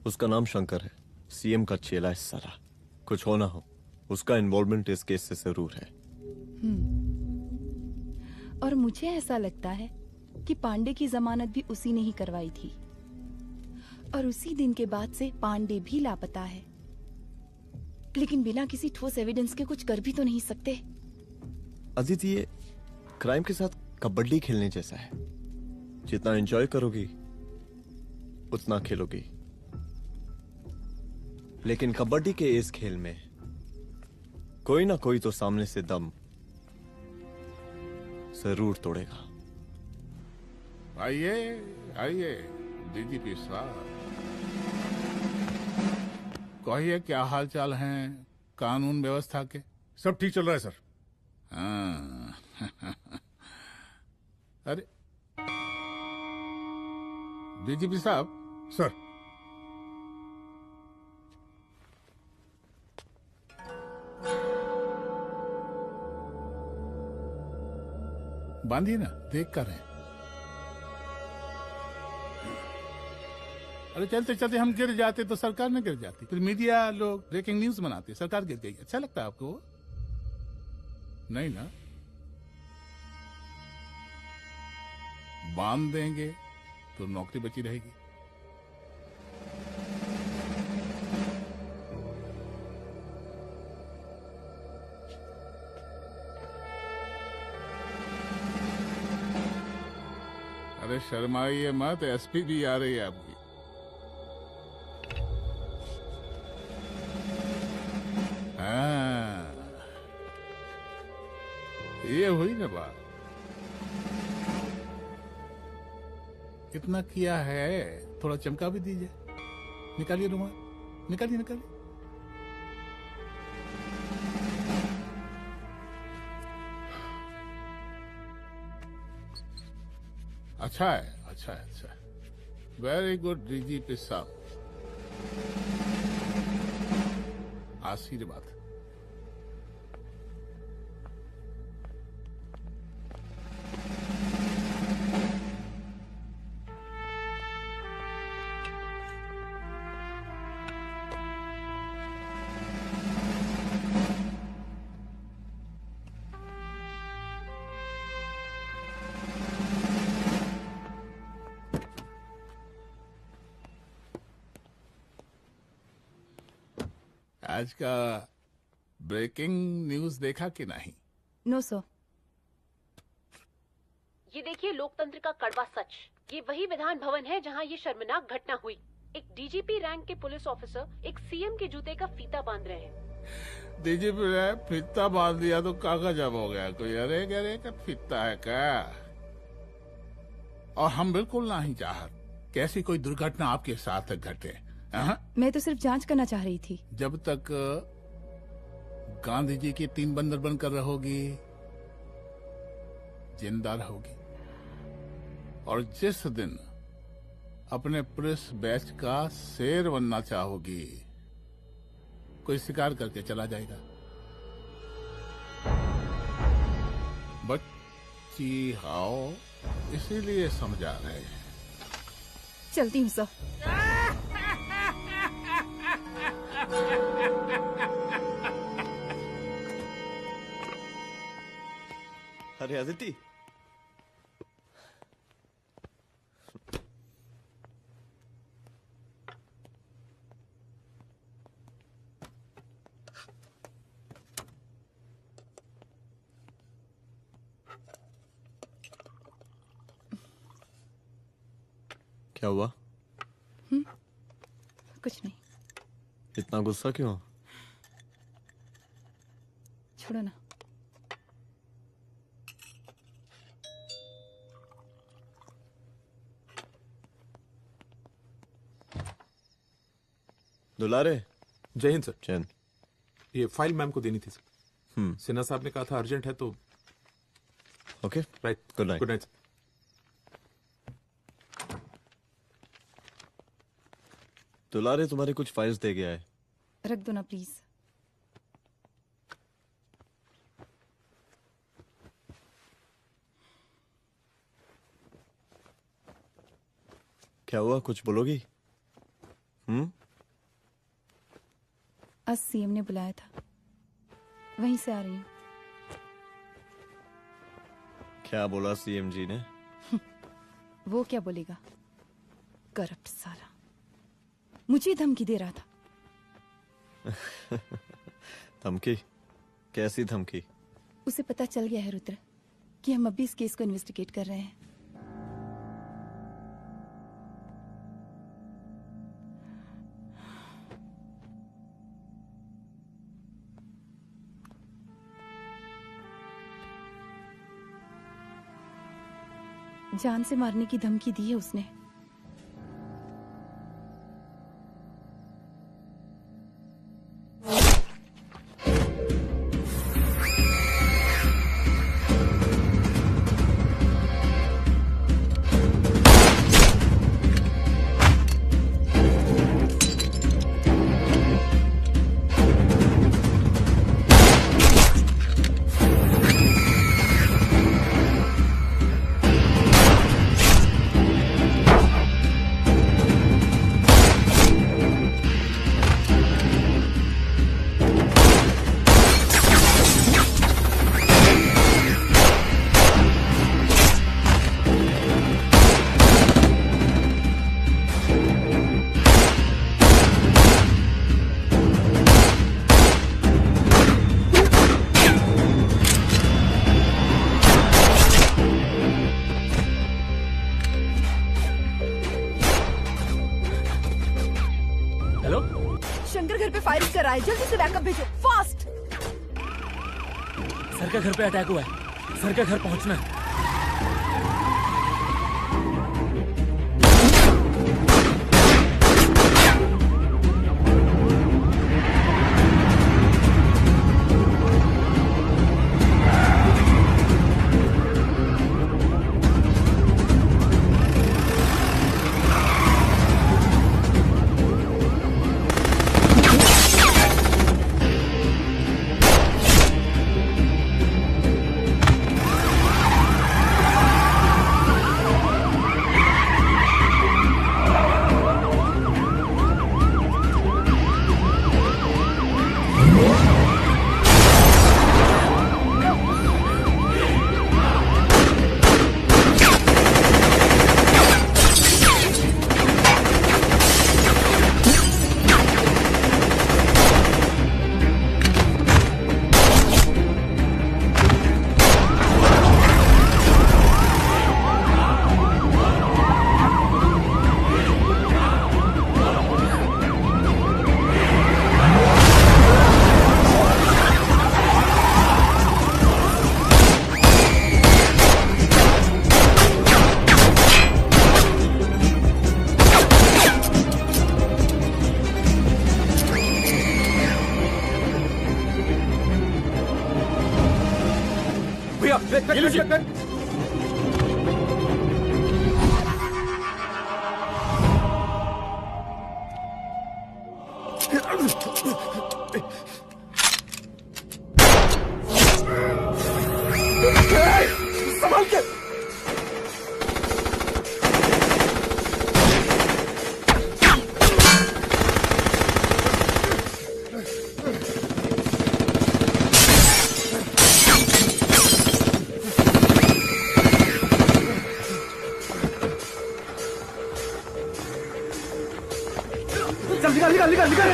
उसका नाम शंकर है, सीएम का चेला है सारा। कुछ हो ना हो, उसका इन्वॉल्वमेंट इस केस से जरूर है।
और मुझे ऐसा लगता है कि पांडे की जमानत भी उसी ने ही करवाई थी, और उसी दिन के बाद से पांडे भी लापता है। लेकिन बिना किसी ठोस एविडेंस के कुछ कर भी तो नहीं सकते।
अदिति, ये क्राइम के साथ कबड्डी खेलने जैसा है। जितना एंजॉय करोगी उतना खेलोगी, लेकिन कबड्डी के इस खेल में कोई ना कोई तो सामने से दम जरूर तोड़ेगा।
आइए आइए डीजीपी साहब, कहिए क्या हाल चाल हैं कानून व्यवस्था के?
सब ठीक चल रहा है सर।
हाँ। अरे डीजीपी साहब।
सर।
बांधिए ना, देख कर हैं। अरे चलते चलते हम गिर जाते तो सरकार न गिर जाती, फिर मीडिया लोग ब्रेकिंग न्यूज बनाते, सरकार गिर गई। अच्छा लगता है आपको? नहीं ना? बांध देंगे तो नौकरी बची रहेगी। अरे शर्माइए मत, एसपी भी आ रही है आपकी। हाँ, ये हुई ना बात। इतना किया है, थोड़ा चमका भी दीजिए। निकालिए रुमाल, निकालिए निकालिए। अच्छा है, अच्छा है, अच्छा है। वेरी गुड डीजीपी साहब, आशीर्वाद। आज का ब्रेकिंग न्यूज देखा कि नहीं?
No sir.
ये देखिए लोकतंत्र का कड़वा सच। ये वही विधान भवन है जहां ये शर्मनाक घटना हुई। एक डीजीपी रैंक के पुलिस ऑफिसर एक सीएम के जूते का फीता बांध रहे हैं।
डीजीपी ने फीता बांध दिया तो कागज अब हो गया कोई? अरे गरे का फीता है क्या? और हम बिल्कुल नहीं चाहते कि ऐसी कोई दुर्घटना आपके साथ घटे।
मैं तो सिर्फ जांच करना चाह रही थी।
जब तक गांधी जी की 3 बंदर बनकर रहोगी, जिंदा रहोगी। और जिस दिन अपने पुलिस बैच का शेर बनना चाहोगी, कोई शिकार करके चला जाएगा। बच्ची हाओ, इसीलिए समझा रहे हैं।
चलती हूँ सर।
अरे अदिति, क्या हुआ?
कुछ नहीं।
इतना गुस्सा क्यों?
छोड़ो ना।
दुलारे।
जय हिंद सर।
जय हिंद।
ये फाइल मैम को देनी थी सर। सिन्हा साहब ने कहा था अर्जेंट है तो।
Okay,
right.
Good night.
Good night.
दुलारे तुम्हारे कुछ फाइल्स दे गया है।
रख दो ना प्लीज।
क्या हुआ, कुछ बोलोगी?
आज सीएम ने बुलाया था, वहीं से आ रही हूँ।
क्या बोला सीएम जी ने?
वो क्या बोलेगा, करप्ट साला, मुझे धमकी दे रहा था।
धमकी? कैसी धमकी?
उसे पता चल गया है रुद्र कि हम अभी इस केस को इन्वेस्टिगेट कर रहे हैं। जान से मारने की धमकी दी है उसने। शंकर घर पे फायरिंग कर रहा है, जल्दी से बैकअप भेजो, फास्ट।
सर का घर पे अटैक हुआ है, सर का घर पहुंचना है।
संभाल के।
चल निकाल निकाल निकाल निकाल।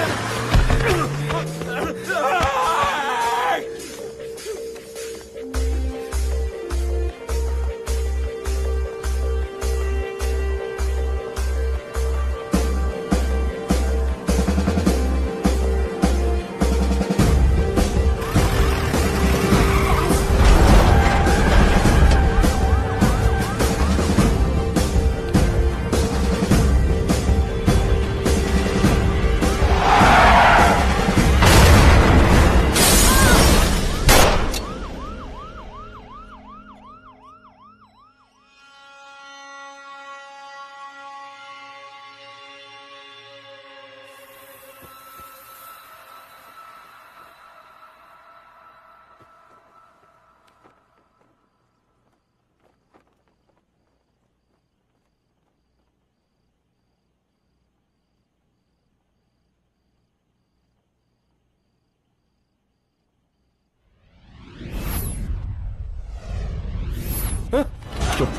चुप।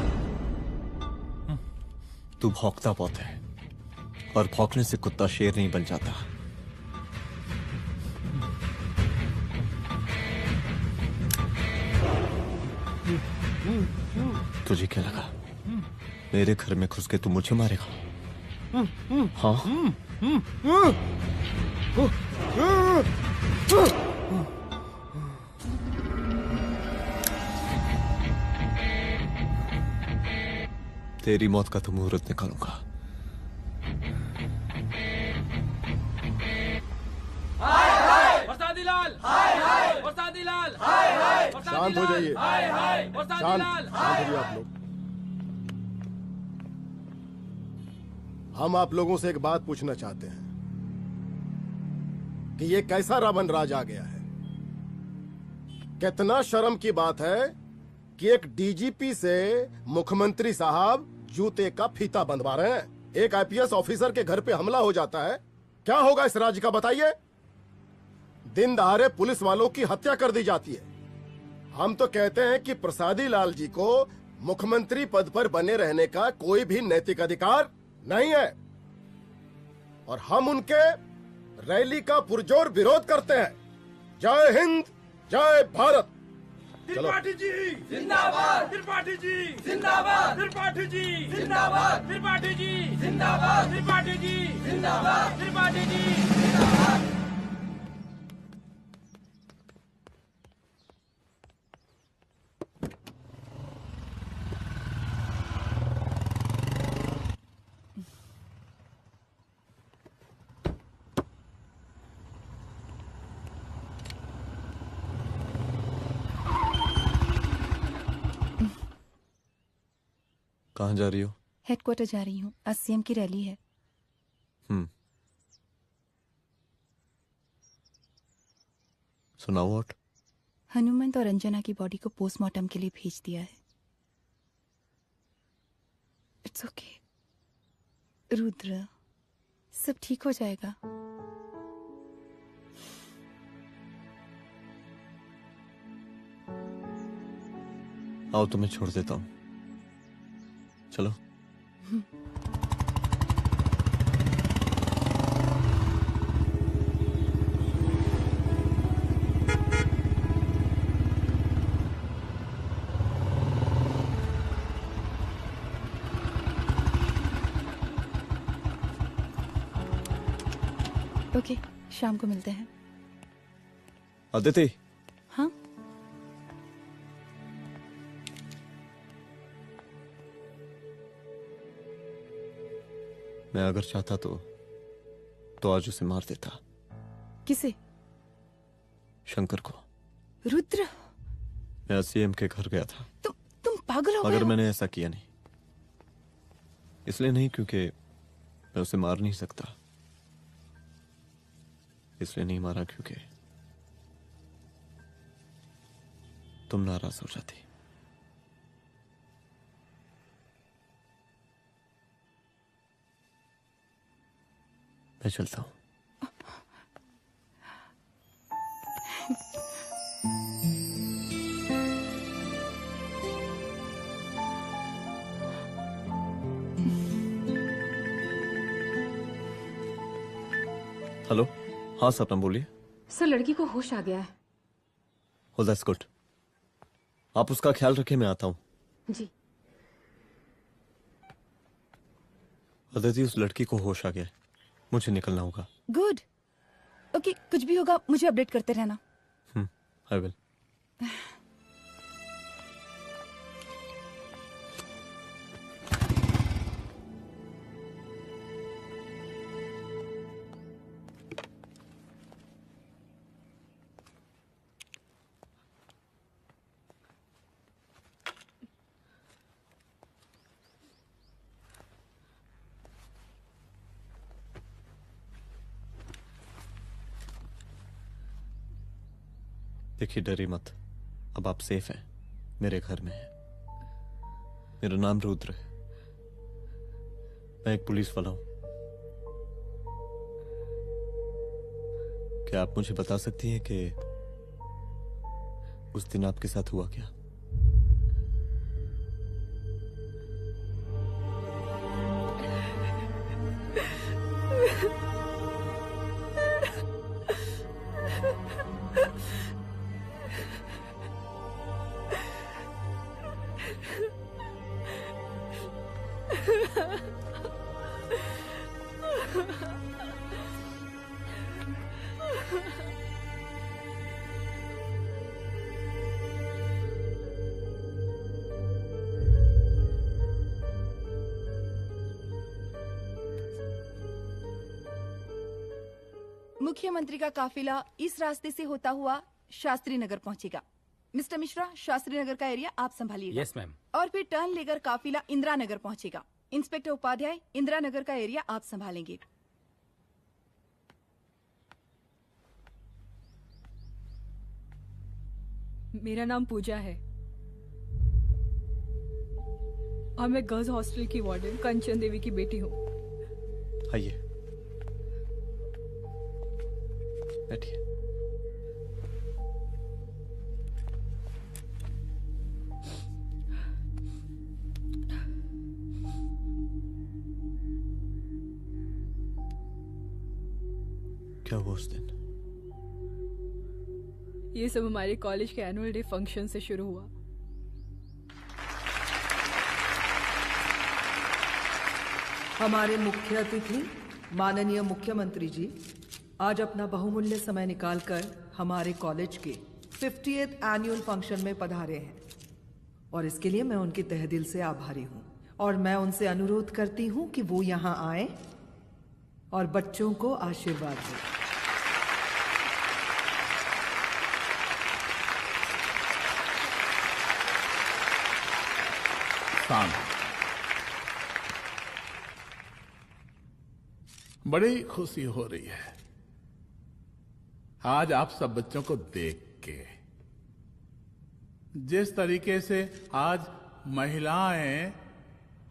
तू भौंकता बहुत है और भौंकने से कुत्ता शेर नहीं बन जाता। तुझे क्या लगा मेरे घर में घुस के तू मुझे मारेगा? हाँ? तेरी मौत का तो मुहूर्त निकालूंगा।
शांत हो जाइए। शांत हो जाइए आप लोग। हम आप लोगों से एक बात पूछना चाहते हैं कि ये कैसा रावण राज आ गया है। कितना शर्म की बात है कि एक डीजीपी से मुख्यमंत्री साहब जूते का फीता बंधवा रहे हैं। एक आईपीएस ऑफिसर के घर पे हमला हो जाता है, क्या होगा इस राज्य का बताइए? दिन दहाड़े पुलिस वालों की हत्या कर दी जाती है। हम तो कहते हैं कि प्रसादी लाल जी को मुख्यमंत्री पद पर बने रहने का कोई भी नैतिक अधिकार नहीं है और हम उनके रैली का पुरजोर विरोध करते हैं। जय हिंद, जय भारत।
त्रिपाठी जी जिंदाबाद, त्रिपाठी जी जिंदाबाद, त्रिपाठी जी जिंदाबाद, त्रिपाठी जी जिंदाबाद, त्रिपाठी जी जिंदाबाद, त्रिपाठी जी जिंदाबाद।
कहाँ जा रही हो?
हेडक्वार्टर जा रही हूँ, आज सीएम की रैली है।
सुनाओ व्हाट?
हनुमंत और अंजना की बॉडी को पोस्टमार्टम के लिए भेज दिया है। इट्स ओके रुद्र, सब ठीक हो जाएगा।
आओ तुम्हें छोड़ देता हूँ, चलो।
ओके, शाम को मिलते हैं।
अदिति।
हाँ?
मैं अगर चाहता तो आज उसे मार देता।
किसे?
शंकर को।
रुद्र,
मैं सीएम के घर गया था।
तुम पागल हो गए
मगर
हो?
मैंने ऐसा किया नहीं। इसलिए नहीं क्योंकि मैं उसे मार नहीं सकता, इसलिए नहीं मारा क्योंकि तुम नाराज हो जाती। मैं चलता हूं। हेलो, हाँ सपना बोलिए।
सर, लड़की को होश आ गया है।
Oh, that's good. आप उसका ख्याल रखिए, मैं आता हूँ।
जी।
अदिति, उस लड़की को होश आ गया है, मुझे निकलना होगा।
गुड। ओके, कुछ भी होगा मुझे अपडेट करते रहना।
I will. देखिए, डरिए मत, अब आप सेफ हैं, मेरे घर में हैं। मेरा नाम रुद्र है, मैं एक पुलिस वाला हूं। क्या आप मुझे बता सकती हैं कि उस दिन आपके साथ हुआ क्या?
मुख्यमंत्री का काफिला इस रास्ते से होता हुआ शास्त्री नगर पहुंचेगा। मिस्टर मिश्रा, शास्त्री नगर का एरिया आप संभालिएगा।
Yes ma'am.
और फिर टर्न लेकर काफिला इंदिरा नगर पहुंचेगा। इंस्पेक्टर उपाध्याय, इंदिरा नगर का एरिया आप संभालेंगे।
मेरा नाम पूजा है और मैं गर्ल्स हॉस्टल की वार्डन कंचन देवी की बेटी हूँ।
आइए, बैठिए। क्या हुआ उस दिन?
ये सब हमारे कॉलेज के एनुअल डे फंक्शन से शुरू हुआ।
हमारे मुख्य अतिथि माननीय मुख्यमंत्री जी आज अपना बहुमूल्य समय निकालकर हमारे कॉलेज के 50th एनुअल फंक्शन में पधारे हैं और इसके लिए मैं उनके तहे दिल से आभारी हूँ और मैं उनसे अनुरोध करती हूँ कि वो यहाँ आए और बच्चों को आशीर्वाद दें।
बड़ी खुशी हो रही है आज आप सब बच्चों को देख के। जिस तरीके से आज महिलाएं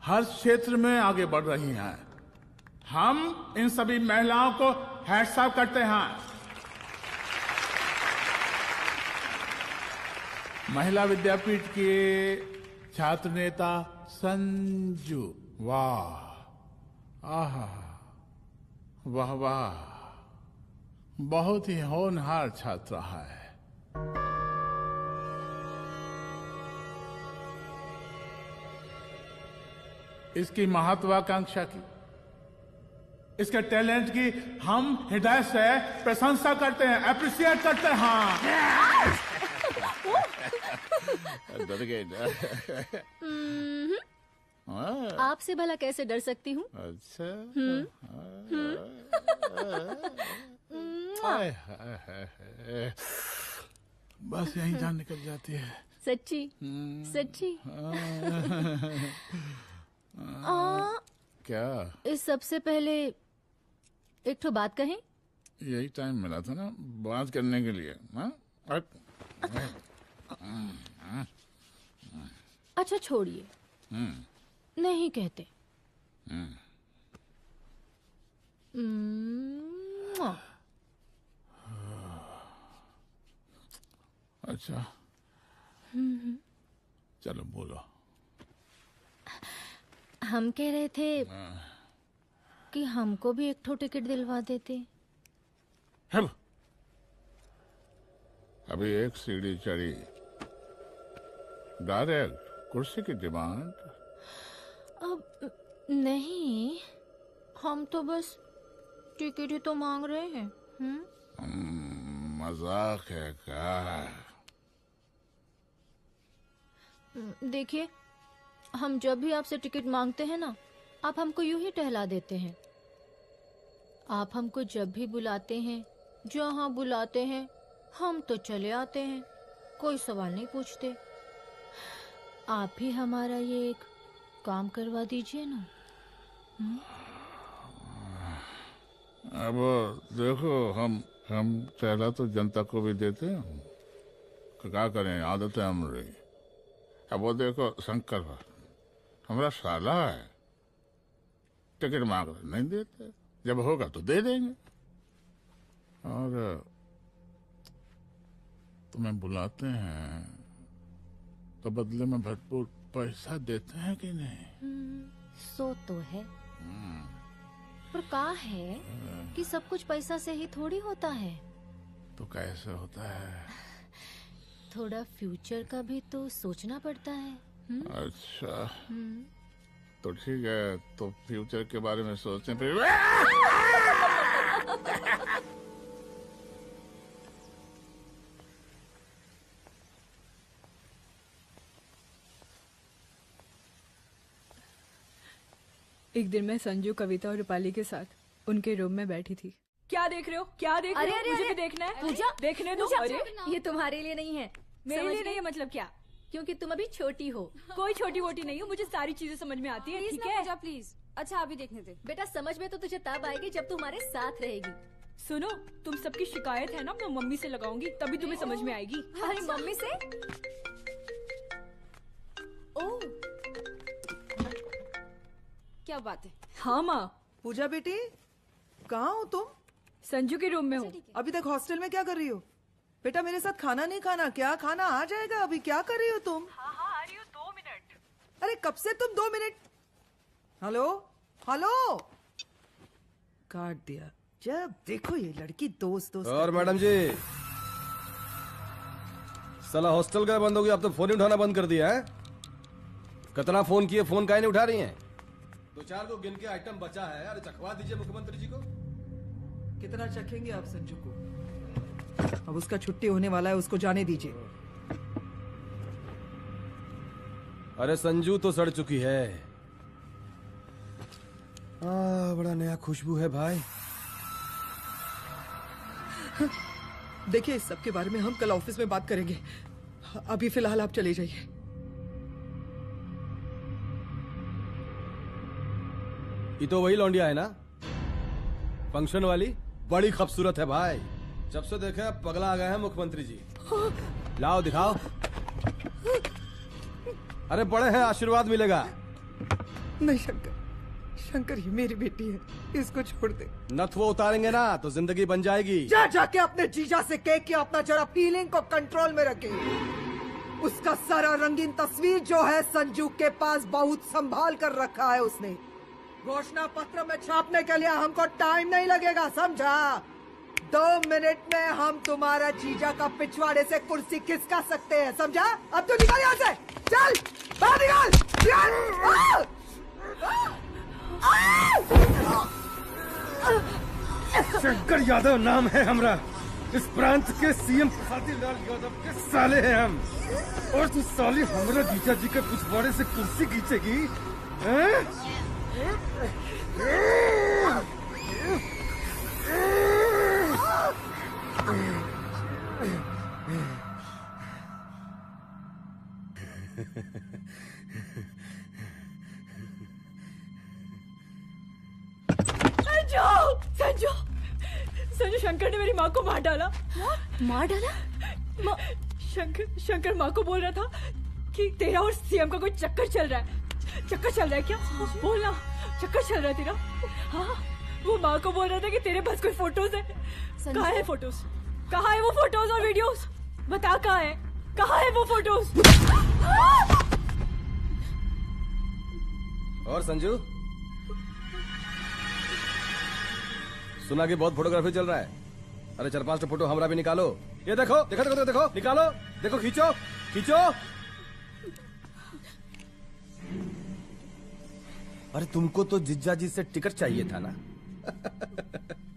हर क्षेत्र में आगे बढ़ रही हैं, हम इन सभी महिलाओं को हैट्स ऑफ करते हैं। महिला विद्यापीठ के छात्र नेता संजू, वाह, आहा, वाह वाह, बहुत ही होनहार छात्रा है। इसकी महत्वाकांक्षा की, इसके टैलेंट की हम हृदय से प्रशंसा करते हैं, अप्रिशिएट करते हैं। डर गए
आपसे भला कैसे डर सकती हूँ?
अच्छा। बस यहीं जान निकल जाती है।
सच्ची सच्ची।
क्या?
इस सबसे पहले एक ठो बात कहें?
यही टाइम मिला था ना बात करने के लिए।
अच्छा छोड़िए, नहीं कहते।
अच्छा चलो बोलो।
हम कह रहे थे कि हमको भी एक ठो टिकट दिलवा देते।
अभी एक सीढ़ी चढ़ी, डायरेक्ट कुर्सी की डिमांड।
अब नहीं, हम तो बस टिकट ही तो मांग रहे हैं।
मजाक है क्या?
देखिए, हम जब भी आपसे टिकट मांगते हैं ना, आप हमको यूं ही टहला देते हैं। आप हमको जब भी बुलाते हैं, जहाँ बुलाते हैं, हम तो चले आते हैं, कोई सवाल नहीं पूछते। आप भी हमारा ये एक काम करवा दीजिए ना।
अब देखो, हम पहला तो जनता को भी देते हैं, क्या करें, आदत है हमारी। अब वो देखो शंकर हमारा साला है, टिकट मांग रहे नहीं देते, जब होगा तो दे देंगे। और तुम्हें बुलाते हैं तो बदले में भरपूर पैसा देते हैं कि नहीं?
सो तो है, पर का है कि सब कुछ पैसा से ही थोड़ी होता है।
तो कैसे होता है?
थोड़ा फ्यूचर का भी तो सोचना पड़ता है।
अच्छा तो ठीक है, तो फ्यूचर के बारे में सोचते हैं फिर।
एक दिन मैं संजू, कविता और रूपाली के साथ उनके रूम में बैठी थी। क्या देख रहे हो? क्या देख रहे हो?
अरे,
मुझे
अरे,
भी देखना है।
पूजा,
देखने दो।
पूजा,
अरे
ये तुम्हारे लिए नहीं है।
मेरे
समझ
लिए
गई?
नहीं है मतलब क्या?
क्योंकि तुम अभी छोटी हो।
कोई छोटी वोटी नहीं हूँ, मुझे सारी चीजें समझ में आती है। ठीक है
पूजा प्लीज। अच्छा अभी देखने दे। बेटा समझ में तो तुझे तब आएगी जब तू हमारे साथ रहेगी।
सुनो, तुम सबकी शिकायत है ना, मैं मम्मी से लगाऊंगी, तभी तुम्हें समझ में आएगी।
अरे मम्मी से? ओह क्या बात है।
हाँ माँ। पूजा बेटी कहाँ हो तुम?
संजू के रूम में हूँ।
अभी तक हॉस्टल में क्या कर रही हो? बेटा मेरे साथ खाना नहीं खाना क्या? खाना आ जाएगा, अभी क्या कर रही हो तुम?
हाँ आ रही हूँ, 2 मिनट।
अरे कब से तुम 2 मिनट? हेलो हेलो, काट दिया। जब देखो ये लड़की दोस्त
और मैडम जी, साला हॉस्टल का बंद हो गया, अब तो फोन ही उठाना बंद कर दिया है। कितना फोन किए, फोन काहे नहीं उठा रही हैं? 2-4 को गिन के आइटम बचा है, अरे चखवा दीजिए मुख्यमंत्री जी को।
कितना चखेंगे आप संजू को? अब उसका छुट्टी होने वाला है, उसको जाने दीजिए।
अरे संजू तो सड़ चुकी है। बड़ा नया खुशबू है भाई।
देखिए इस सब के बारे में हम कल ऑफिस में बात करेंगे, अभी फिलहाल आप चले जाइए।
ये तो वही लौंडिया है ना, फंक्शन वाली? बड़ी खूबसूरत है भाई, जब से देखे पगला आ गए हैं मुख्यमंत्री जी। लाओ दिखाओ। अरे बड़े हैं, आशीर्वाद मिलेगा।
नहीं शंकर, शंकर ये मेरी बेटी है, इसको छोड़ दे।
नथ वो उतारेंगे ना तो जिंदगी बन जाएगी।
जा जाके अपने जीजा से कह के अपना जरा फीलिंग को कंट्रोल में रखे। उसका सारा रंगीन तस्वीर जो है संजू के पास बहुत संभाल कर रखा है उसने। घोषणा पत्र में छापने के लिए हमको टाइम नहीं लगेगा, समझा? 2 मिनट में हम तुम्हारा जीजा का पिछवाड़े से कुर्सी खिसका सकते हैं, समझा? अब तो निकल यहाँ से, चल बाहर निकल।
शंकर यादव नाम है हमरा, इस प्रांत के सीएम प्रसादीलाल यादव के साले हैं हम। और तू साली हमरा जीजा जी के पिछवाड़े से कुर्सी खींचेगी?
संजू, संजू शंकर ने मेरी माँ को मार डाला।
मार डाला?
शंकर माँ को बोल रहा था कि तेरा और सीएम का कोई चक्कर चल रहा है। चक्कर चल रहा है क्या? बोलना, चक्कर चल रहा है तेरा? हाँ, वो माँ को बोल रहा था कि तेरे पास कोई फोटोज है। कहाँ है फोटोज? कहाँ है वो फोटोज और वीडियोस? बता कहाँ है? कहाँ है वो फोटोज?
और संजू, सुना कि बहुत फोटोग्राफी चल रहा है। अरे 4-5 फोटो हमरा भी निकालो। ये देखो देखो देखो देखो, निकालो, देखो, खींचो खींचो। अरे तुमको तो जिज्जा जी से टिकट चाहिए था ना।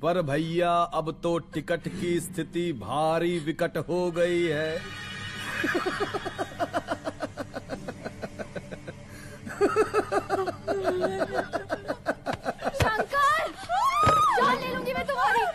पर भैया अब तो टिकट की स्थिति भारी विकट हो गई है।
शंकर, जान ले लूंगी मैं तुम्हारी।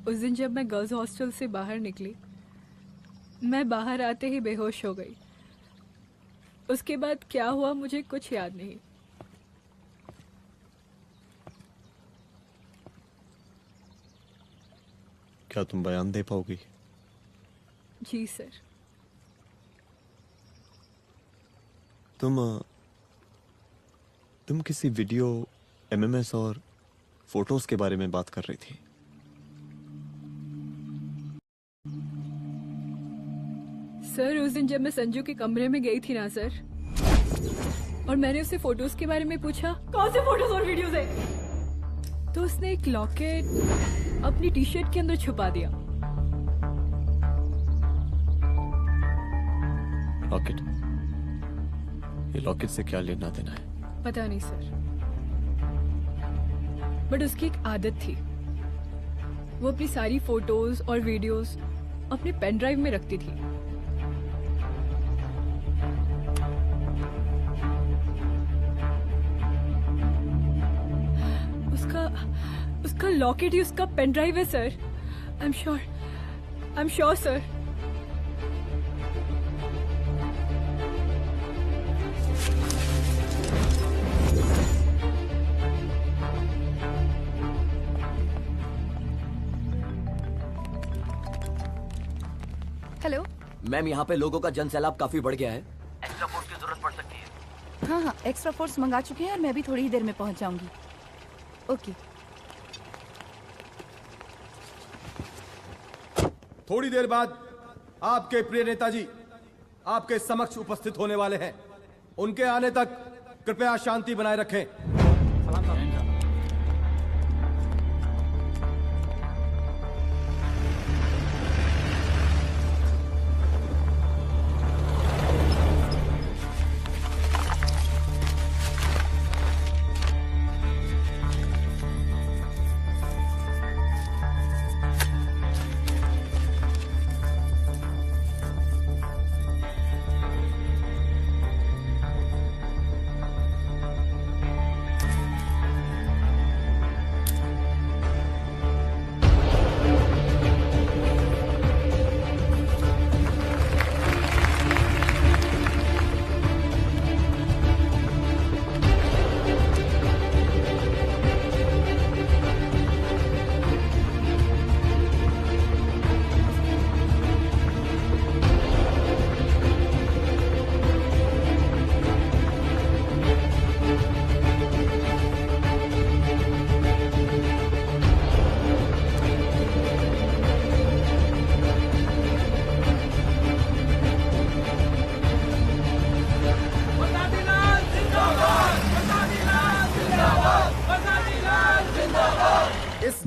उस दिन जब मैं गर्ल्स हॉस्टल से बाहर निकली, मैं बाहर आते ही बेहोश हो गई। उसके बाद क्या हुआ मुझे कुछ याद नहीं।
क्या तुम बयान दे पाओगी?
जी सर।
तुम किसी वीडियो, एमएमएस और फोटोज के बारे में बात कर रही थी।
सर उस दिन जब मैं संजू के कमरे में गई थी ना सर, और मैंने उससे फोटोज के बारे में पूछा कौन से फोटोज और वीडियोस है, तो उसने एक लॉकेट अपनी टी शर्ट के अंदर छुपा दिया।
लॉकेट? ये लॉकेट से क्या लेना देना है?
पता नहीं सर, बट उसकी एक आदत थी, वो अपनी सारी फोटोज और वीडियोस अपने पेन ड्राइव में रखती थी। उसका लॉकेट ही उसका पेन ड्राइव है sir. I am sure sir.
Hello
ma'am, यहाँ पे लोगों का जन सैलाब काफी बढ़ गया है। एक्स्ट्रा फोर्स की जरूरत पड़ सकती है।
हाँ, एक्स्ट्रा फोर्स मंगा चुके हैं और मैं भी थोड़ी ही देर में पहुंच जाऊंगी। ओके।
थोड़ी देर बाद आपके प्रिय नेताजी आपके समक्ष उपस्थित होने वाले हैं। उनके आने तक कृपया शांति बनाए रखें।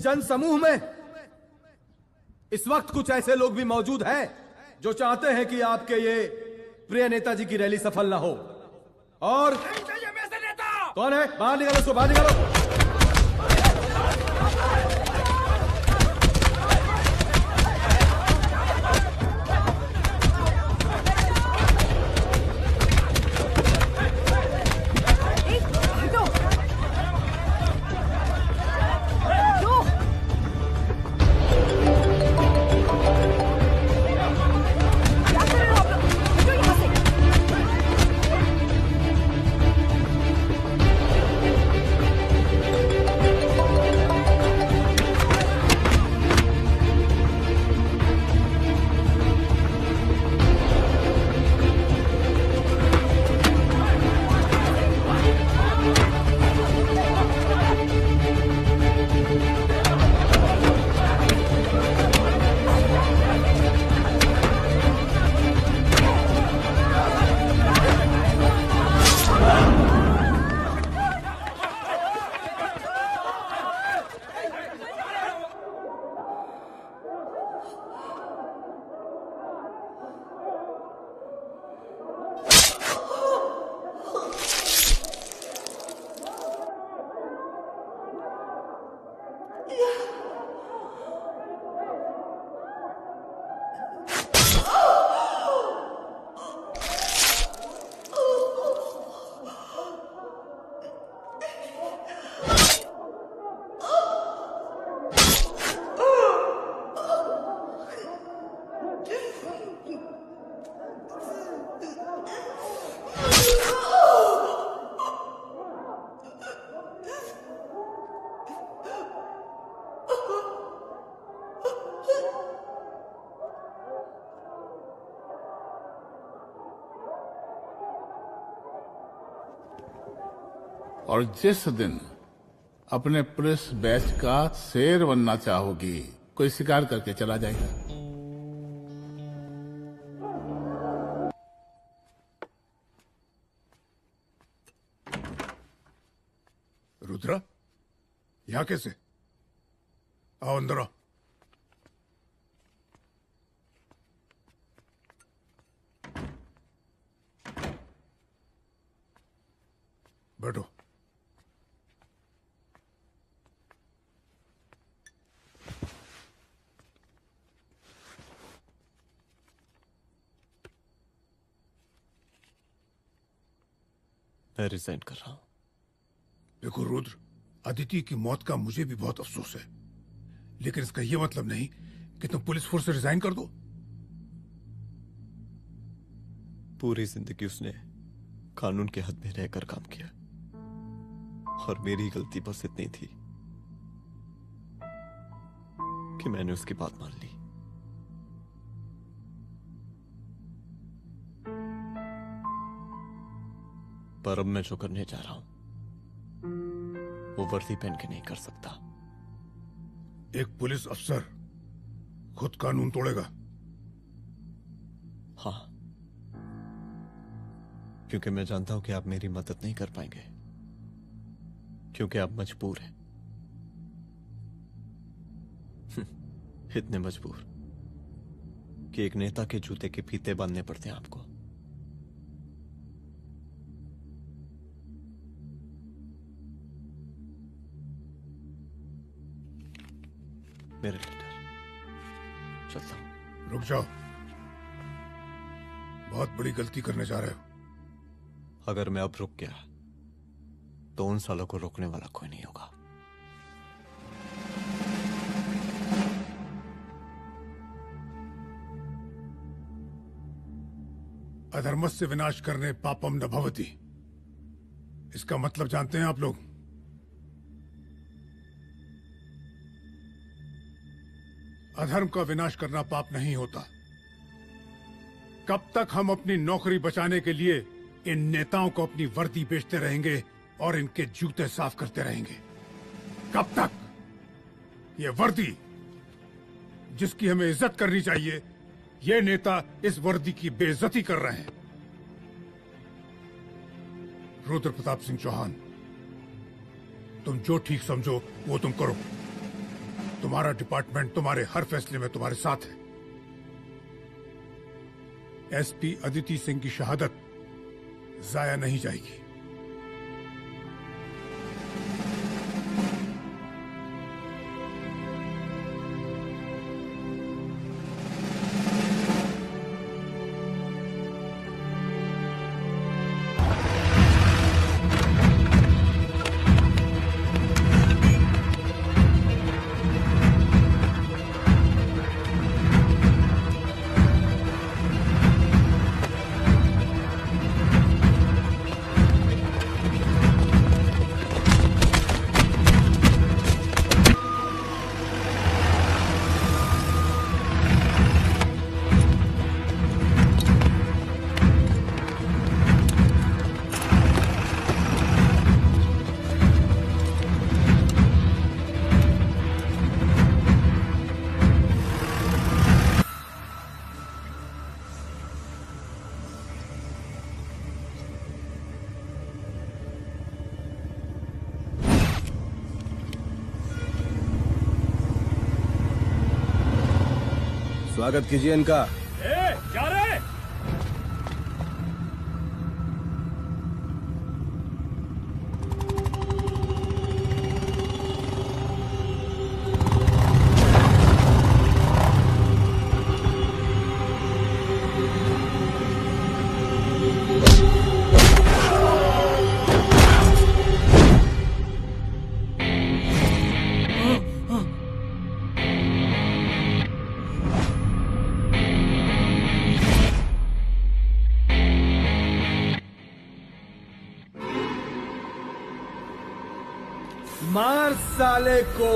जन समूह में इस वक्त कुछ ऐसे लोग भी मौजूद हैं जो चाहते हैं कि आपके ये प्रिय नेताजी की रैली सफल ना हो। और कौन है? बाहर निकालो उसको, बाहर निकालो।
और जिस दिन अपने पुलिस बैच का शेर बनना चाहोगी, कोई शिकार करके चला जाएगा।
रुद्रा, यहाँ कैसे? आओ अंदर आओ। बैठो।
मैं रिजाइन कर रहा हूं।
देखो रुद्र, अदिति की मौत का मुझे भी बहुत अफसोस है, लेकिन इसका यह मतलब नहीं कि तुम पुलिस फोर्स से रिजाइन कर दो।
पूरी जिंदगी उसने कानून के हद में रहकर काम किया और मेरी गलती बस इतनी थी कि मैंने उसकी बात मान ली। पर अब मैं जो करने जा रहा हूं वो वर्दी पहन के नहीं कर सकता।
एक पुलिस अफसर खुद कानून तोड़ेगा?
हाँ, क्योंकि मैं जानता हूं कि आप मेरी मदद नहीं कर पाएंगे, क्योंकि आप मजबूर हैं। इतने मजबूर कि एक नेता के जूते के फीते बांधने पड़ते हैं आपको। मेरे लीडर, चलता हूं।
रुक जाओ, बहुत बड़ी गलती करने जा रहे हो।
अगर मैं अब रुक गया तो उन सालों को रोकने वाला कोई नहीं होगा।
अधर्मस्य विनाश करने पापम न भवति, इसका मतलब जानते हैं आप लोग? अधर्म का विनाश करना पाप नहीं होता। कब तक हम अपनी नौकरी बचाने के लिए इन नेताओं को अपनी वर्दी बेचते रहेंगे और इनके जूते साफ करते रहेंगे? कब तक? ये वर्दी जिसकी हमें इज्जत करनी चाहिए, ये नेता इस वर्दी की बेइज्जती कर रहे हैं। रुद्र प्रताप सिंह चौहान, तुम जो ठीक समझो वो तुम करो। तुम्हारा डिपार्टमेंट तुम्हारे हर फैसले में तुम्हारे साथ है। एसपी अदिति सिंह की शहादत जाया नहीं जाएगी।
स्वागत कीजिए इनका।
क्या रे?
मार साले को।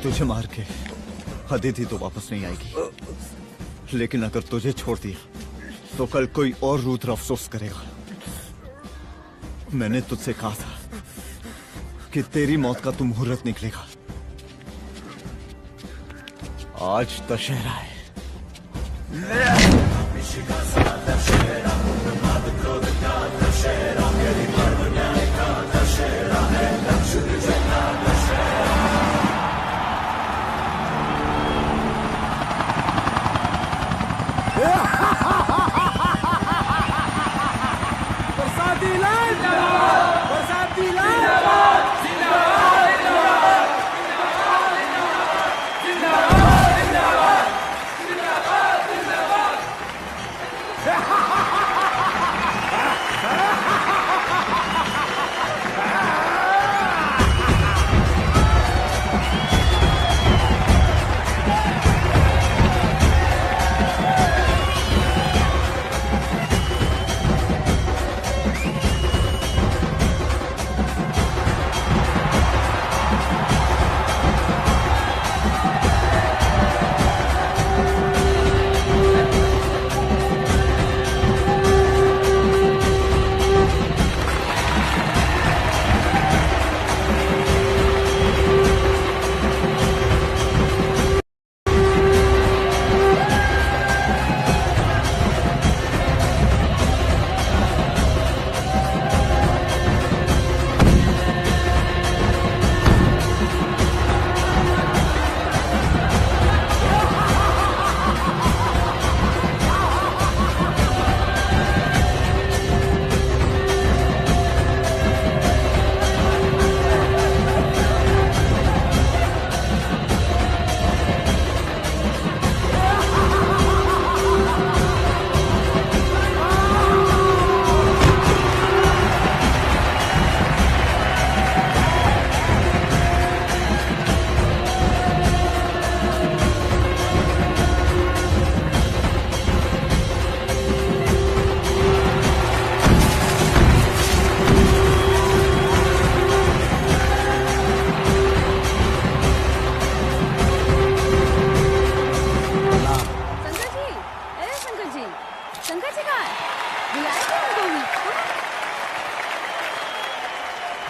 तुझे मार के अदिति तो वापस नहीं आएगी, लेकिन अगर तुझे छोड़ दिया तो कल कोई और रुद्र अफसोस करेगा। मैंने तुझसे कहा था कि तेरी मौत का तो मुहूर्त निकलेगा। आज दशहरा है।
बरसाती लाल बरसाती लाल जिंदाबाद जिंदाबाद जिंदाबाद जिंदाबाद जिंदाबाद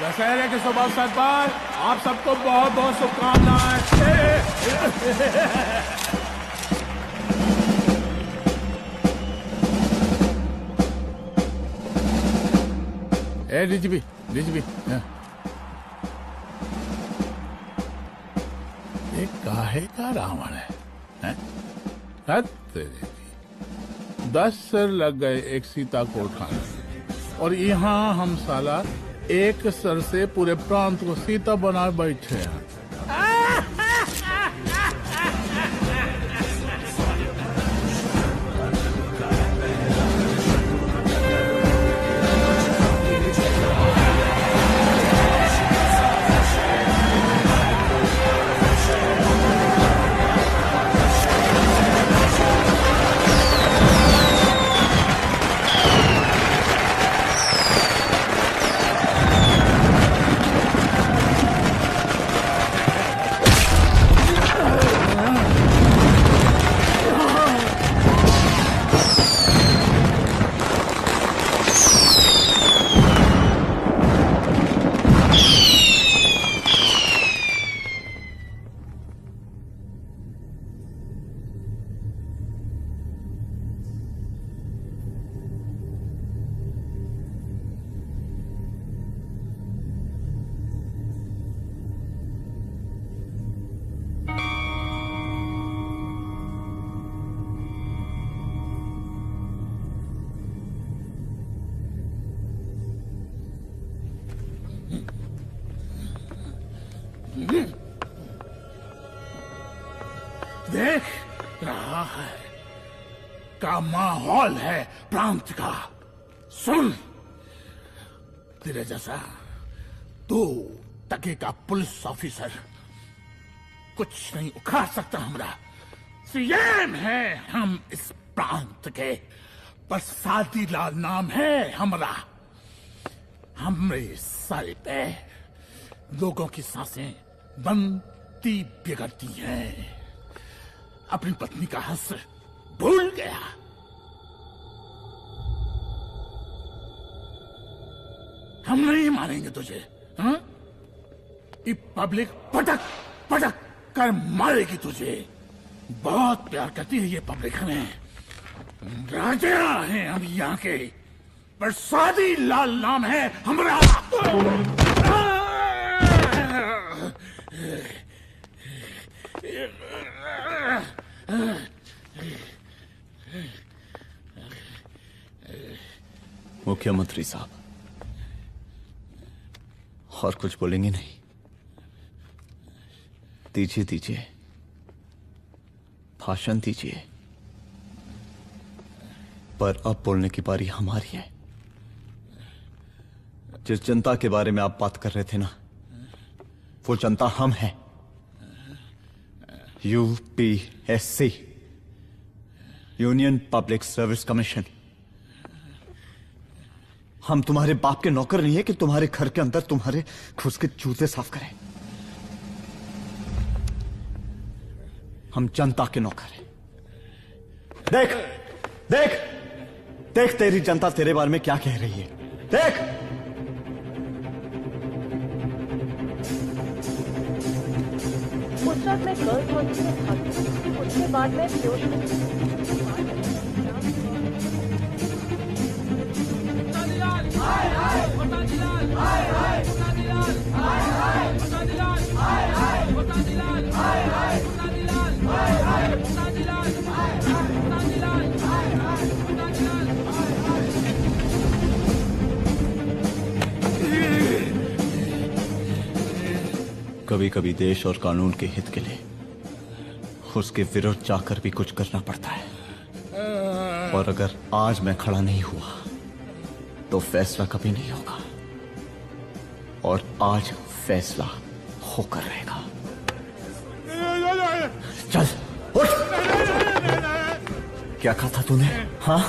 दशहरे के शुभ अवसर पर आप सबको बहुत बहुत शुभकामनाएं। ए डीजीपी ये काहे का रावण है? हैं? तेरे 10 सिर लग गए एक सीता को उठाने, और यहाँ हम साला एक सर से पूरे प्रांत को सीता बना बैठे हैं। देख रहा है का माहौल है प्रांत का। सुन, तेरे जैसा 2 टके का पुलिस ऑफिसर कुछ नहीं उखाड़ सकता। हमरा सीएम है हम इस प्रांत के, पर सादीलाल नाम है हमरा। हमरे सर पे लोगों की सांसें बनती बिगड़ती हैं। अपनी पत्नी का हंस भूल गया। हम नहीं मारेंगे तुझे, हाँ? ये पब्लिक पटक पटक कर मारेगी तुझे। बहुत प्यार करती है ये पब्लिक हमें। राजा हैं हम यहाँ के, पर सादी लाल नाम है हमारा।
मुख्यमंत्री साहब, और कुछ बोलेंगे नहीं? दीजिए दीजिए, भाषण दीजिए। पर अब बोलने की बारी हमारी है। जिस जनता के बारे में आप बात कर रहे थे ना, वो जनता हम हैं। UPSC, union public service commission. हम तुम्हारे बाप के नौकर नहीं है कि तुम्हारे घर के अंदर तुम्हारे घुस के जूते साफ करें। हम जनता के नौकर हैं। देख देख देख, तेरी जनता तेरे बारे में क्या कह रही है। देख,
उस रात मैं गर्ल्स हॉस्टल में भागी, उसके बाद मैं
कभी कभी देश और कानून के हित के लिए उसके विरुद्ध जाकर भी कुछ करना पड़ता है। और अगर आज मैं खड़ा नहीं हुआ तो फैसला कभी नहीं होगा, और आज फैसला होकर रहेगा। चल उठ। क्या कहा था तूने? हाँ,